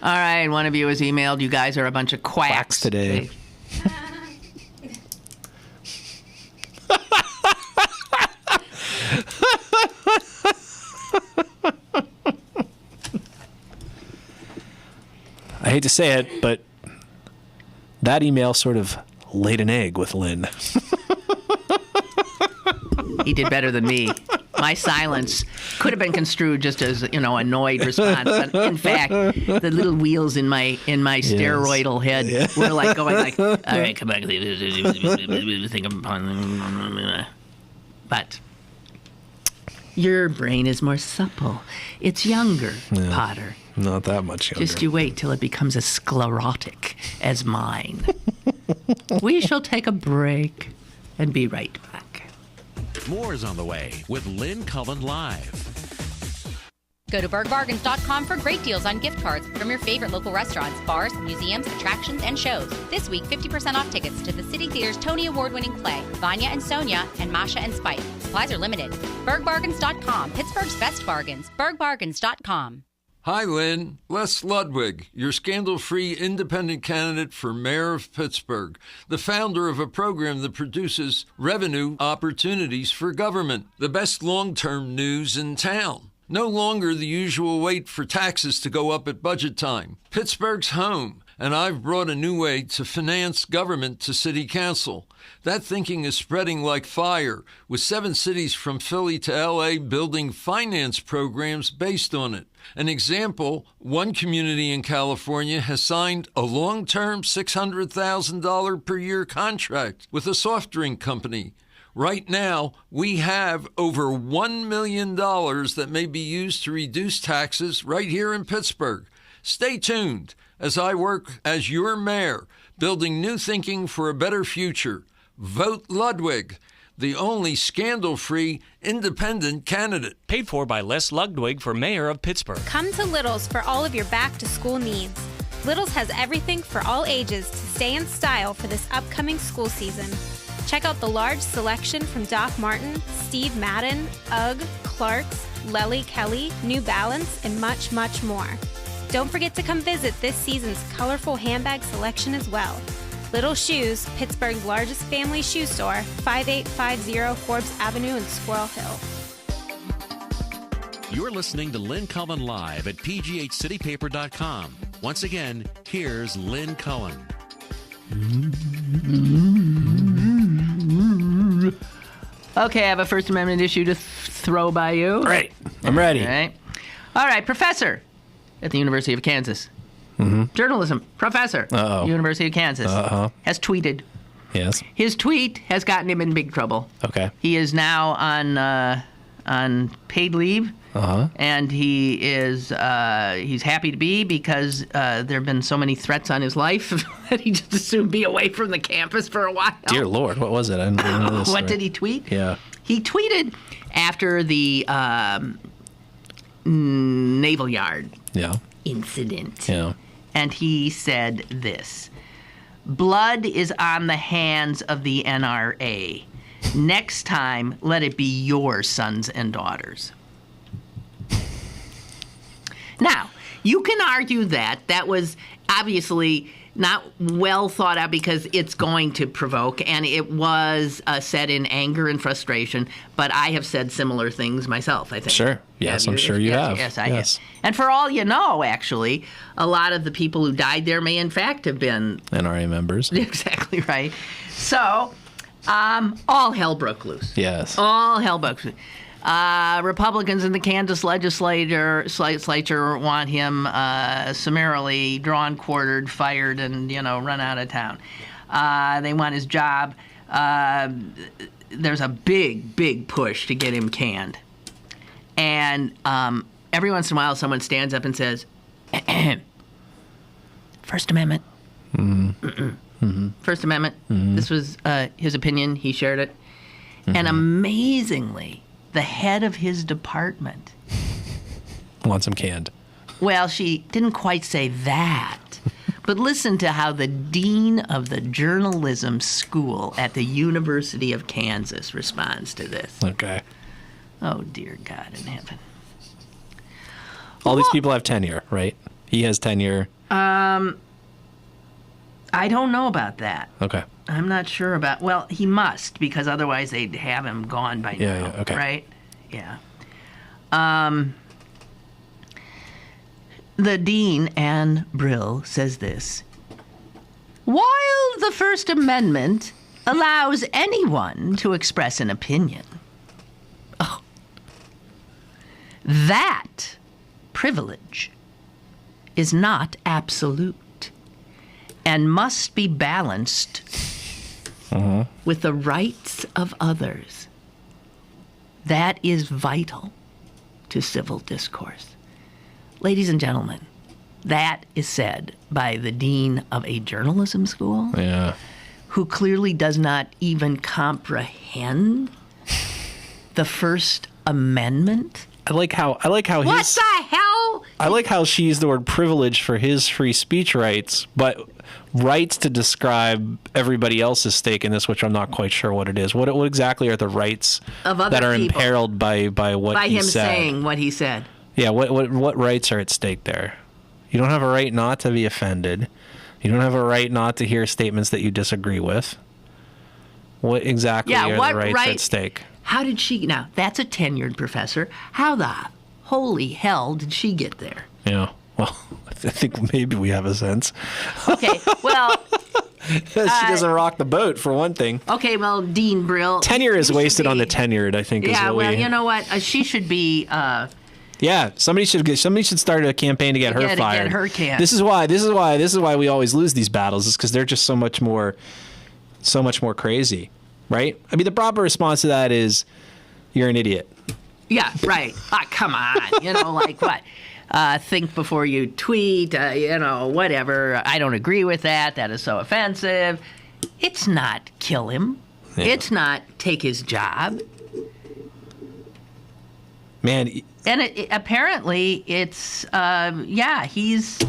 All right, one of you has emailed, you guys are a bunch of quacks today. I hate to say it, but that email sort of laid an egg with Lynn. He did better than me. My silence could have been construed just as, annoyed response. But in fact, the little wheels in my steroidal head were like going like, all right, come back. Think upon. But Your brain is more supple. It's younger, Potter. Not that much younger. Just you wait till it becomes as sclerotic as mine. We shall take a break and be right back. More is on the way with Lynn Cullen Live. Go to bergbargains.com for great deals on gift cards from your favorite local restaurants, bars, museums, attractions, and shows. This week, 50% off tickets to the City Theater's Tony Award-winning play, Vanya and Sonia and Masha and Spike. Supplies are limited. Bergbargains.com, Pittsburgh's best bargains. Bergbargains.com. Hi, Lynn. Les Ludwig, your scandal-free independent candidate for mayor of Pittsburgh, the founder of a program that produces revenue opportunities for government, the best long-term news in town. No longer the usual wait for taxes to go up at budget time. Pittsburgh's home, and I've brought a new way to finance government to city council. That thinking is spreading like fire, with 7 cities from Philly to L.A. building finance programs based on it. An example, one community in California has signed a long-term $600,000 per year contract with a soft drink company. Right now, we have over $1 million that may be used to reduce taxes right here in Pittsburgh. Stay tuned as I work as your mayor, building new thinking for a better future. Vote Ludwig, the only scandal-free independent candidate. Paid for by Les Ludwig for mayor of Pittsburgh. Come to Little's for all of your back-to-school needs. Little's has everything for all ages to stay in style for this upcoming school season. Check out the large selection from Doc Marten, Steve Madden, UGG, Clarks, Lely Kelly, New Balance, and much, much more. Don't forget to come visit this season's colorful handbag selection as well. Little Shoes, Pittsburgh's largest family shoe store, 5850 Forbes Avenue in Squirrel Hill. You're listening to Lynn Cullen Live at pghcitypaper.com. Once again, here's Lynn Cullen. Okay, I have a First Amendment issue to throw by you. Right. I'm ready. All right, professor at the University of Kansas. Journalism professor, University of Kansas, has tweeted. Yes. His tweet has gotten him in big trouble. Okay. He is now on paid leave. And he is he's happy to be because there have been so many threats on his life that he just assumed be away from the campus for a while. Dear Lord, what was it? I didn't know this. What did he tweet? Yeah. He tweeted after the Naval Yard incident. Yeah. And he said this: blood is on the hands of the NRA. Next time, let it be your sons and daughters. Now, you can argue that was obviously not well thought out because it's going to provoke, and it was said in anger and frustration, but I have said similar things myself, I think. Sure. Yes, I'm sure you have. Yes, I have. And for all you know, actually, a lot of the people who died there may in fact have been NRA members. Exactly right. So, all hell broke loose. Yes. All hell broke loose. Republicans in the Kansas legislature want him summarily drawn, quartered, fired, and, run out of town. They want his job. There's a big push to get him canned. And every once in a while, someone stands up and says, First Amendment. First Amendment. This was his opinion. He shared it. And amazingly, the head of his department wants him canned. Well, she didn't quite say that. But listen to how the dean of the journalism school at the University of Kansas responds to this. Okay. Oh, dear God in heaven. All these people have tenure, right? He has tenure. I don't know about that. Okay. I'm not sure about... Well, he must, because otherwise they'd have him gone by now. Yeah, okay. Right? Yeah. The dean, Ann Brill, says this: while the First Amendment allows anyone to express an opinion, that privilege is not absolute and must be balanced with the rights of others. That is vital to civil discourse. Ladies and gentlemen, that is said by the dean of a journalism school who clearly does not even comprehend the First Amendment. I like how What the hell? I like how she used the word privilege for his free speech rights, but rights to describe everybody else's stake in this, which I'm not quite sure what it is. What exactly are the rights of other that are people imperiled by what he said? By him saying what he said. Yeah, what rights are at stake there? You don't have a right not to be offended. You don't have a right not to hear statements that you disagree with. What exactly are the rights at stake? How did she... Now, that's a tenured professor. How the holy hell did she get there? Yeah, well, I think maybe we have a sense. Okay, well... She doesn't rock the boat, for one thing. Okay, well, Dean Brill... Tenure is wasted on the tenured, I think. Yeah, well, you know what? She should be... yeah, somebody should start a campaign to get her fired. Get her canned. This is why we always lose these battles, is because they're just so much more crazy, right? I mean, the proper response to that is, you're an idiot. Yeah, right. Come on. Like what? Think before you tweet, whatever. I don't agree with that. That is so offensive. It's not kill him. Yeah. It's not take his job. Man. And apparently it's, he's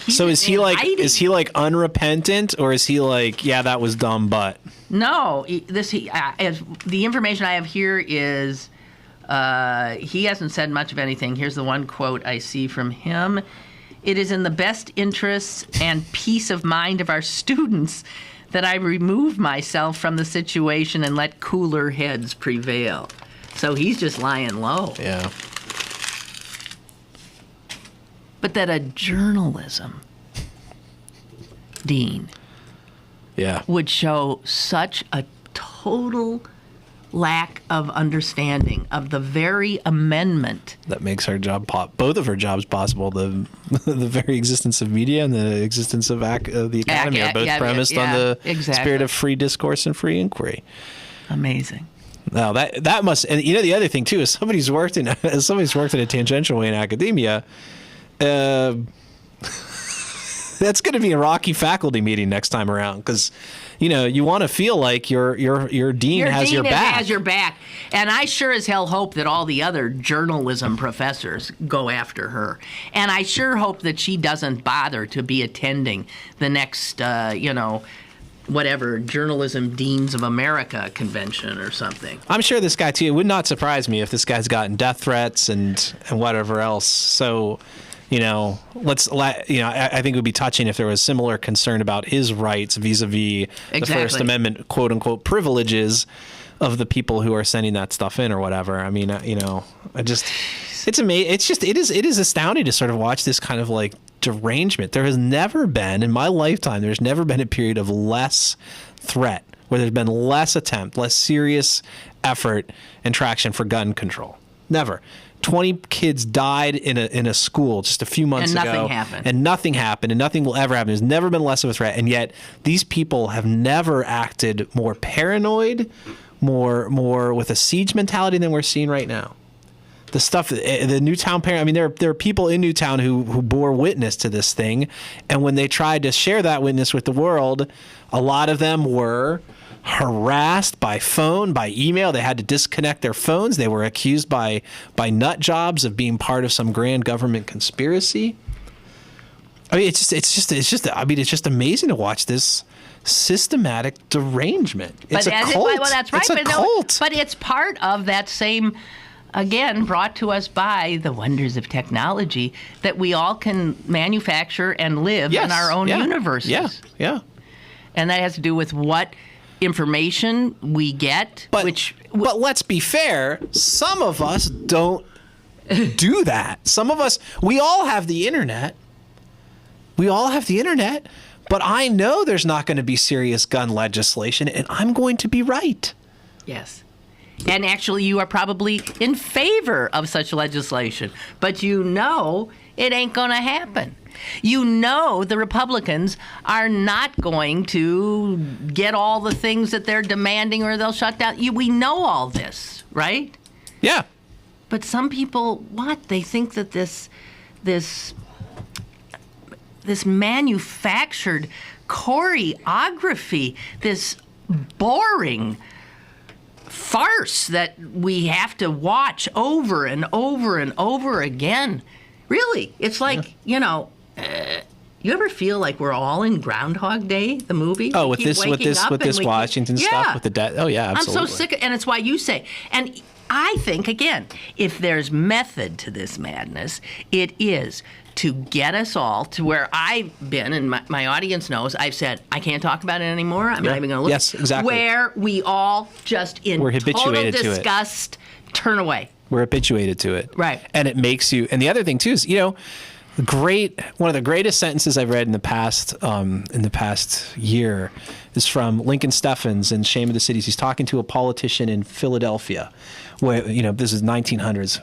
so is he like unrepentant, or is he like, yeah, that was dumb, but? No, the information I have here is he hasn't said much of anything. Here's the one quote I see from him. It is in the best interests and peace of mind of our students that I remove myself from the situation and let cooler heads prevail. So he's just lying low. Yeah. But that a journalism dean would show such a total lack of understanding of the very amendment that makes our job both of our jobs possible. The very existence of media and the existence of the academy are both premised on the spirit of free discourse and free inquiry. Amazing. Now that must, and the other thing too is somebody's worked in a tangential way in academia. That's going to be a rocky faculty meeting next time around, because you want to feel like your dean has your back. Has your back, and I sure as hell hope that all the other journalism professors go after her, and I sure hope that she doesn't bother to be attending the next whatever Journalism Deans of America convention or something. I'm sure this guy too. It would not surprise me if this guy's gotten death threats and whatever else. So. I think it would be touching if there was similar concern about his rights vis-a-vis the First Amendment, quote unquote, privileges of the people who are sending that stuff in or whatever. I mean, it's amazing. It is astounding to sort of watch this kind of like derangement. There has never been in my lifetime, there's never been a period of less threat where there's been less attempt, less serious effort and traction for gun control. Never. 20 kids died in a school just a few months ago. And nothing happened. And nothing will ever happen. There's never been less of a threat. And yet these people have never acted more paranoid, more with a siege mentality than we're seeing right now. The stuff, the Newtown parent, I mean, there are people in Newtown who bore witness to this thing. And when they tried to share that witness with the world, a lot of them were harassed by phone, by email. They had to disconnect their phones. They were accused by nut jobs of being part of some grand government conspiracy. I mean, it's just amazing to watch this systematic derangement. It's a cult. Well, that's right. It's a cult. But it's part of that same, again, brought to us by the wonders of technology, that we all can manufacture and live in our own universes. Yeah. And that has to do with what information we get. But let's be fair, some of us don't do that. Some of us, we all have the internet. But I know there's not going to be serious gun legislation, and I'm going to be right. Yes. And actually, you are probably in favor of such legislation, but it ain't going to happen. The Republicans are not going to get all the things that they're demanding, or they'll shut down. We know all this. right? Yeah. But some people, they think that this manufactured choreography, this boring farce that we have to watch over and over and over again. Really, it's like, you ever feel like we're all in Groundhog Day, the movie? Oh, with this Washington stuff with the debt. Oh yeah, absolutely. I'm so sick and it's why you say. And I think, again, if there's method to this madness, it is to get us all to where I've been, and my audience knows, I've said, I can't talk about it anymore. I'm not even going to look. Yes, exactly. Where we all just in We're habituated total disgust turn away. We're habituated to it. Right. And it makes you, and the other thing too is, one of the greatest sentences I've read in the past year is from Lincoln Steffens in Shame of the Cities. He's talking to a politician in Philadelphia, where, this is 1900s,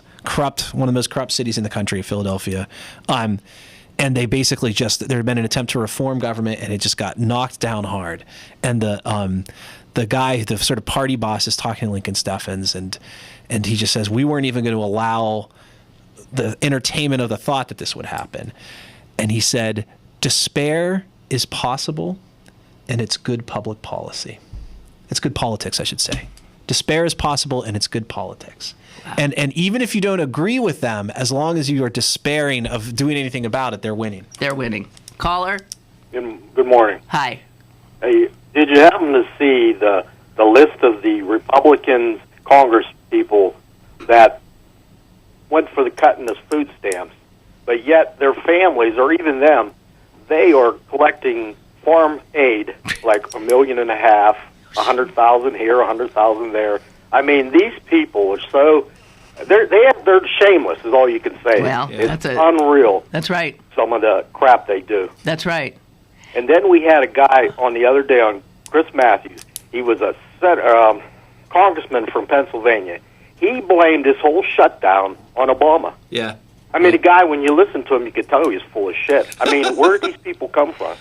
one of the most corrupt cities in the country, Philadelphia. And they basically there had been an attempt to reform government, and it just got knocked down hard. And the guy, the sort of party boss, is talking to Lincoln Steffens, and he just says, we weren't even going to allow the entertainment of the thought that this would happen. And he said, despair is possible, and it's good public policy. It's good politics, I should say. Despair is possible, and it's good politics. Wow. And even if you don't agree with them, as long as you are despairing of doing anything about it, they're winning. They're winning. Caller? Good morning. Hi. Hey, did you happen to see the list of the Republican Congress people that went for the cutting of food stamps, but yet their families, or even them, they are collecting farm aid, like $1.5 million, 100,000 here, 100,000 there. I mean, these people are so they're shameless, is all you can say. Well, it's unreal. That's right. Some of the crap they do. That's right. And then we had a guy on the other day on Chris Matthews. He was a congressman from Pennsylvania. He blamed this whole shutdown on Obama. Yeah. I mean, the guy, when you listen to him, you could tell he was full of shit. I mean, where did these people come from?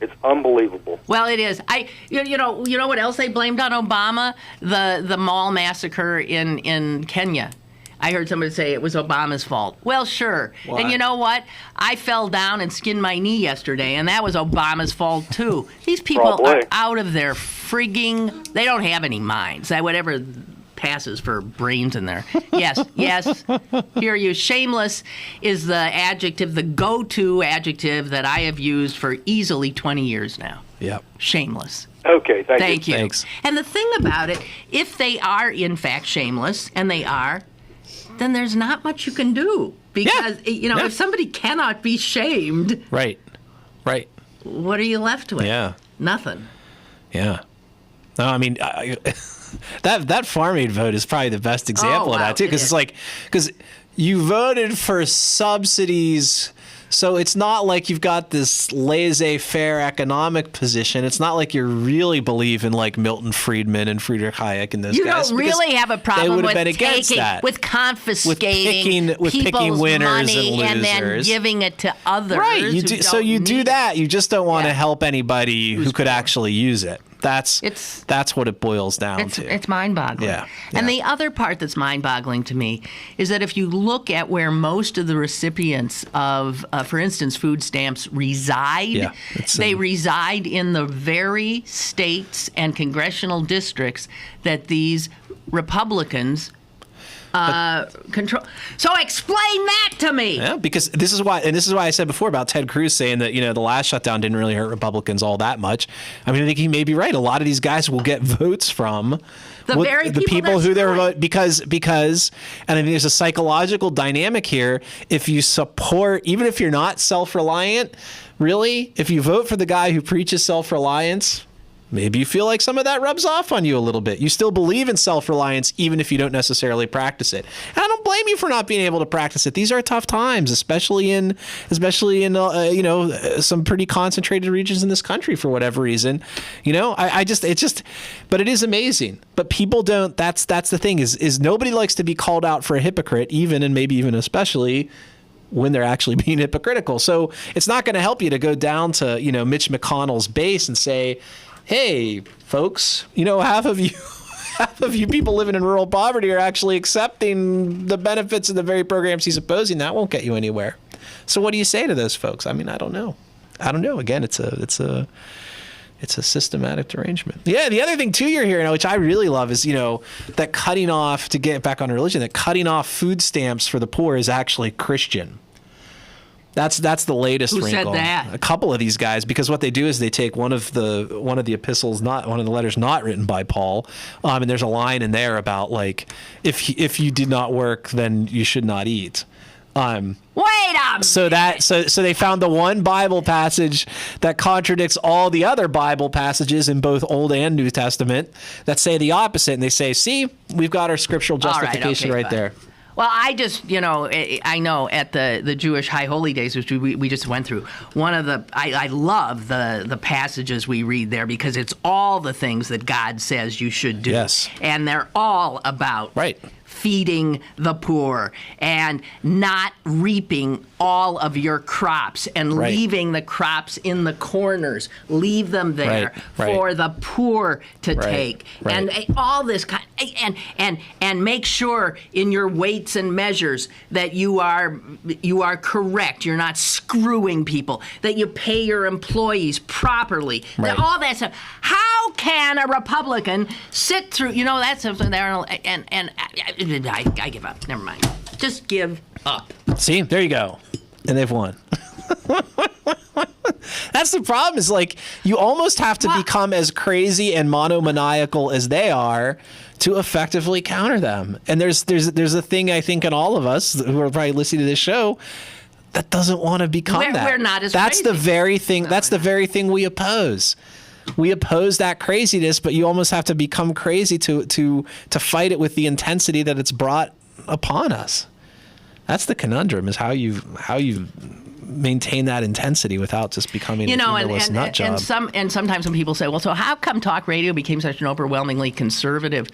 It's unbelievable. Well, it is. You know what else they blamed on Obama? The mall massacre in Kenya. I heard somebody say it was Obama's fault. Well, sure. Why? And you know what? I fell down and skinned my knee yesterday, and that was Obama's fault, too. These people are out of their frigging... They don't have any minds. Whatever passes for brains in there. Yes. Hear you. Shameless is the adjective, the go-to adjective that I have used for easily 20 years now. Yep. Okay, Shameless. thank you. Thanks. And the thing about it, if they are in fact shameless, and they are, then there's not much you can do. Because, if somebody cannot be shamed... Right. What are you left with? Yeah. Nothing. Yeah. No, I mean... That farm aid vote is probably the best example of that, too, because it's like, because you voted for subsidies, so it's not like you've got this laissez-faire economic position. It's not like you really believe in like Milton Friedman and Friedrich Hayek and those guys. You don't really have a problem with with confiscating with picking winners money and losers, and then giving it to others. Right. You do that. You just don't want to help anybody who could actually use it. That's what it boils down to. It's mind-boggling. Yeah. And the other part that's mind-boggling to me is that if you look at where most of the recipients of, for instance, food stamps reside, they reside in the very states and congressional districts that these Republicans control. So explain that to me. Yeah, because this is why I said before about Ted Cruz saying that the last shutdown didn't really hurt Republicans all that much. I mean, I think he may be right. A lot of these guys will get votes from the people who they're voting because, and I think there's a psychological dynamic here. If you support, even if you're not self-reliant, really, if you vote for the guy who preaches self-reliance, maybe you feel like some of that rubs off on you a little bit. You still believe in self-reliance, even if you don't necessarily practice it. And I don't blame you for not being able to practice it. These are tough times, especially in some pretty concentrated regions in this country for whatever reason. But it is amazing. But people don't. That's the thing is nobody likes to be called out for a hypocrite, even and maybe even especially when they're actually being hypocritical. So it's not going to help you to go down to Mitch McConnell's base and say, hey, folks, half of you half of you people living in rural poverty are actually accepting the benefits of the very programs he's opposing, that won't get you anywhere. So what do you say to those folks? I mean, I don't know. Again, it's a systematic derangement. Yeah, the other thing too you're hearing, which I really love, is that cutting off, to get back on religion, that cutting off food stamps for the poor is actually Christian. That's the latest wrinkle. Who said that? A couple of these guys, because what they do is they take one of the epistles, one of the letters not written by Paul, and there's a line in there about like if you did not work, then you should not eat. Wait a minute. So they found the one Bible passage that contradicts all the other Bible passages in both Old and New Testament that say the opposite, and they say, "See, we've got our scriptural justification right there." Well, I just, I know at the Jewish High Holy Days, which we just went through, I love the passages we read there because it's all the things that God says you should do. Yes. And they're all about feeding the poor and not reaping all of your crops and leaving the crops in the corners. Leave them there for the poor to take. And all this kind, and make sure in your weights and measures that you are correct. You're not screwing people. That you pay your employees properly. That all that stuff. How can a Republican sit through? That's something there, and I give up. Never mind. Just give up. See, there you go. And they've won. That's the problem, is like you almost have to become as crazy and monomaniacal as they are to effectively counter them. And there's a thing, I think, in all of us who are probably listening to this show that doesn't want to become that. We're not as That's crazy. The very thing. No, that's the very thing we oppose. We oppose that craziness, but you almost have to become crazy to fight it with the intensity that it's brought upon us. That's the conundrum, is how you maintain that intensity without just becoming a humorless nut job. And sometimes when people say, well, so how come talk radio became such an overwhelmingly conservative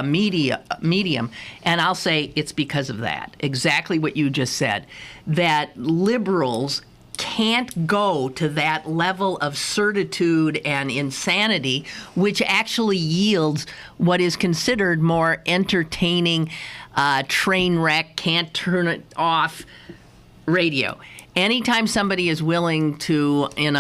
medium? And I'll say it's because of that. Exactly what you just said. That liberals can't go to that level of certitude and insanity, which actually yields what is considered more entertaining, train wreck, can't turn it off radio. Anytime somebody is willing to, in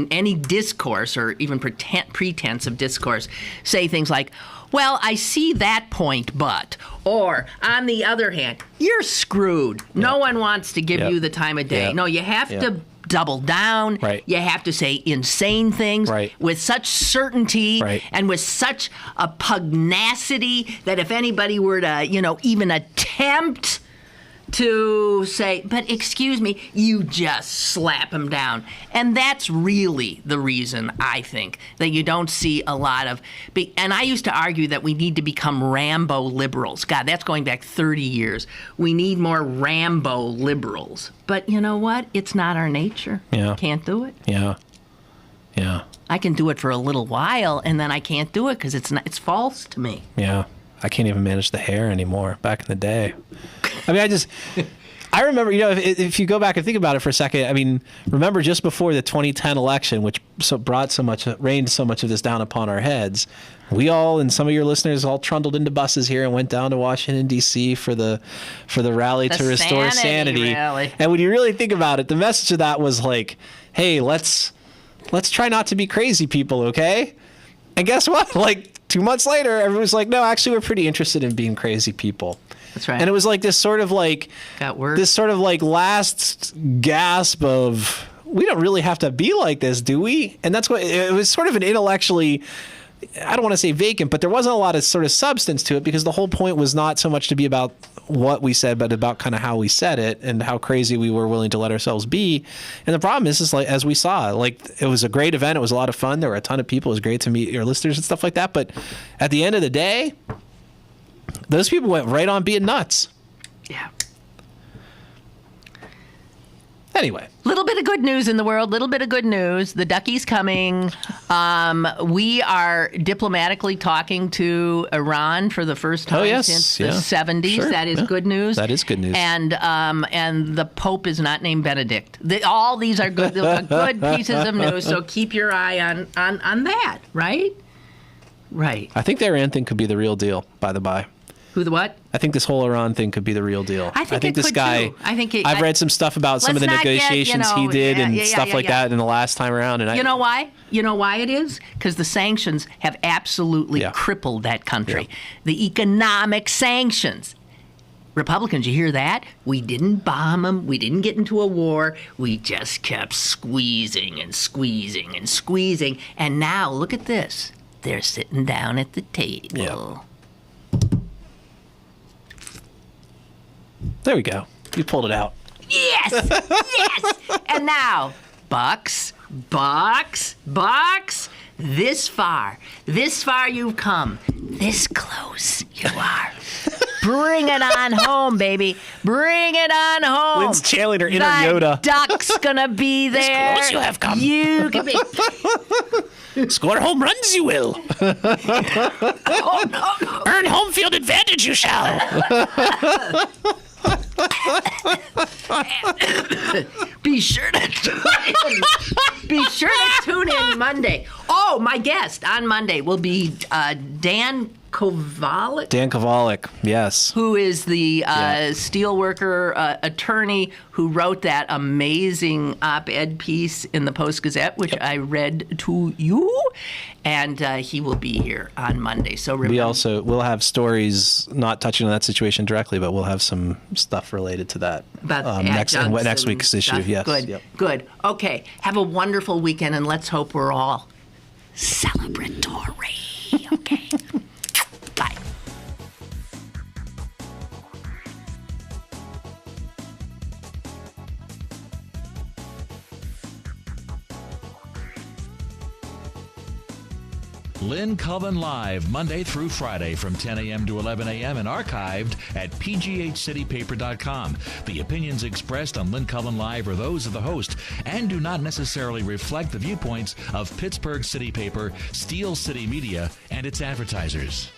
any discourse or even pretense of discourse, say things like, well, I see that point, but, or on the other hand, you're screwed. No one wants to give you the time of day. No, you have to double down. You have to say insane things with such certainty and with such a pugnacity that if anybody were to, even attempt to say, but excuse me, you just slap them down. And that's really the reason, I think, that you don't see a lot of... And I used to argue that we need to become Rambo liberals. God, that's going back 30 years. We need more Rambo liberals. But you know what? It's not our nature. Can't do it. Yeah. I can do it for a little while, and then I can't do it because it's false to me. Yeah. I can't even manage the hair anymore. Back in the day. I mean, I remember, if you go back and think about it for a second, I mean, remember just before the 2010 election, which rained so much of this down upon our heads, we all, and some of your listeners all trundled into buses here and went down to Washington, D.C. for the rally to restore sanity. Rally. And when you really think about it, the message of that was like, hey, let's try not to be crazy people, okay? And guess what? Like 2 months later, everyone's like, no, actually, we're pretty interested in being crazy people. That's right. And it was like this sort of like last gasp of, we don't really have to be like this, do we? And that's what it was, sort of an intellectually, I don't want to say vacant, but there wasn't a lot of sort of substance to it, because the whole point was not so much to be about what we said, but about kind of how we said it and how crazy we were willing to let ourselves be. And the problem is like, as we saw, like, it was a great event. It was a lot of fun. There were a ton of people. It was great to meet your listeners and stuff like that. But at the end of the day, those people went right on being nuts. Yeah. Anyway. Little bit of good news in the world. Little bit of good news. The ducky's coming. We are diplomatically talking to Iran for the first time since the 70s. Sure. That is good news. That is good news. And the Pope is not named Benedict. All these are good pieces of news. So keep your eye on that. Right? Right. I think the Iran thing could be the real deal, by the by. Who the what? I think this whole Iran thing could be the real deal. I think it this could guy. Too. I think I've read some stuff about some of the negotiations he did and stuff like that in the last time around. And you know why? You know why it is? Because the sanctions have absolutely crippled that country. Yeah. The economic sanctions. Republicans, you hear that? We didn't bomb them. We didn't get into a war. We just kept squeezing and squeezing and squeezing. And now, look at this. They're sitting down at the table. Yeah. There we go. You pulled it out. Yes! Yes! And now, Bucks, this far you've come. This close you are. Bring it on home, baby. Bring it on home. Lynn's cheerleader, inner Yoda. Duck's gonna be there. This close you have come. You can be. Score home runs, you will. Oh, no. Earn home field advantage, you shall. Be sure to tune in Monday. Oh, my guest on Monday will be Dan Kovalik. Dan Kovalik, yes. Who is the steelworker attorney who wrote that amazing op-ed piece in the Post-Gazette, which I read to you. And he will be here on Monday. So remember, we'll have stories not touching on that situation directly, but we'll have some stuff related to that about next week's issue. Yes. Good. Yep. Good. Okay. Have a wonderful weekend, and let's hope we're all celebratory. Okay. Bye. Lynn Cullen Live, Monday through Friday from 10 a.m. to 11 a.m. and archived at pghcitypaper.com. The opinions expressed on Lynn Cullen Live are those of the host and do not necessarily reflect the viewpoints of Pittsburgh City Paper, Steel City Media, and its advertisers.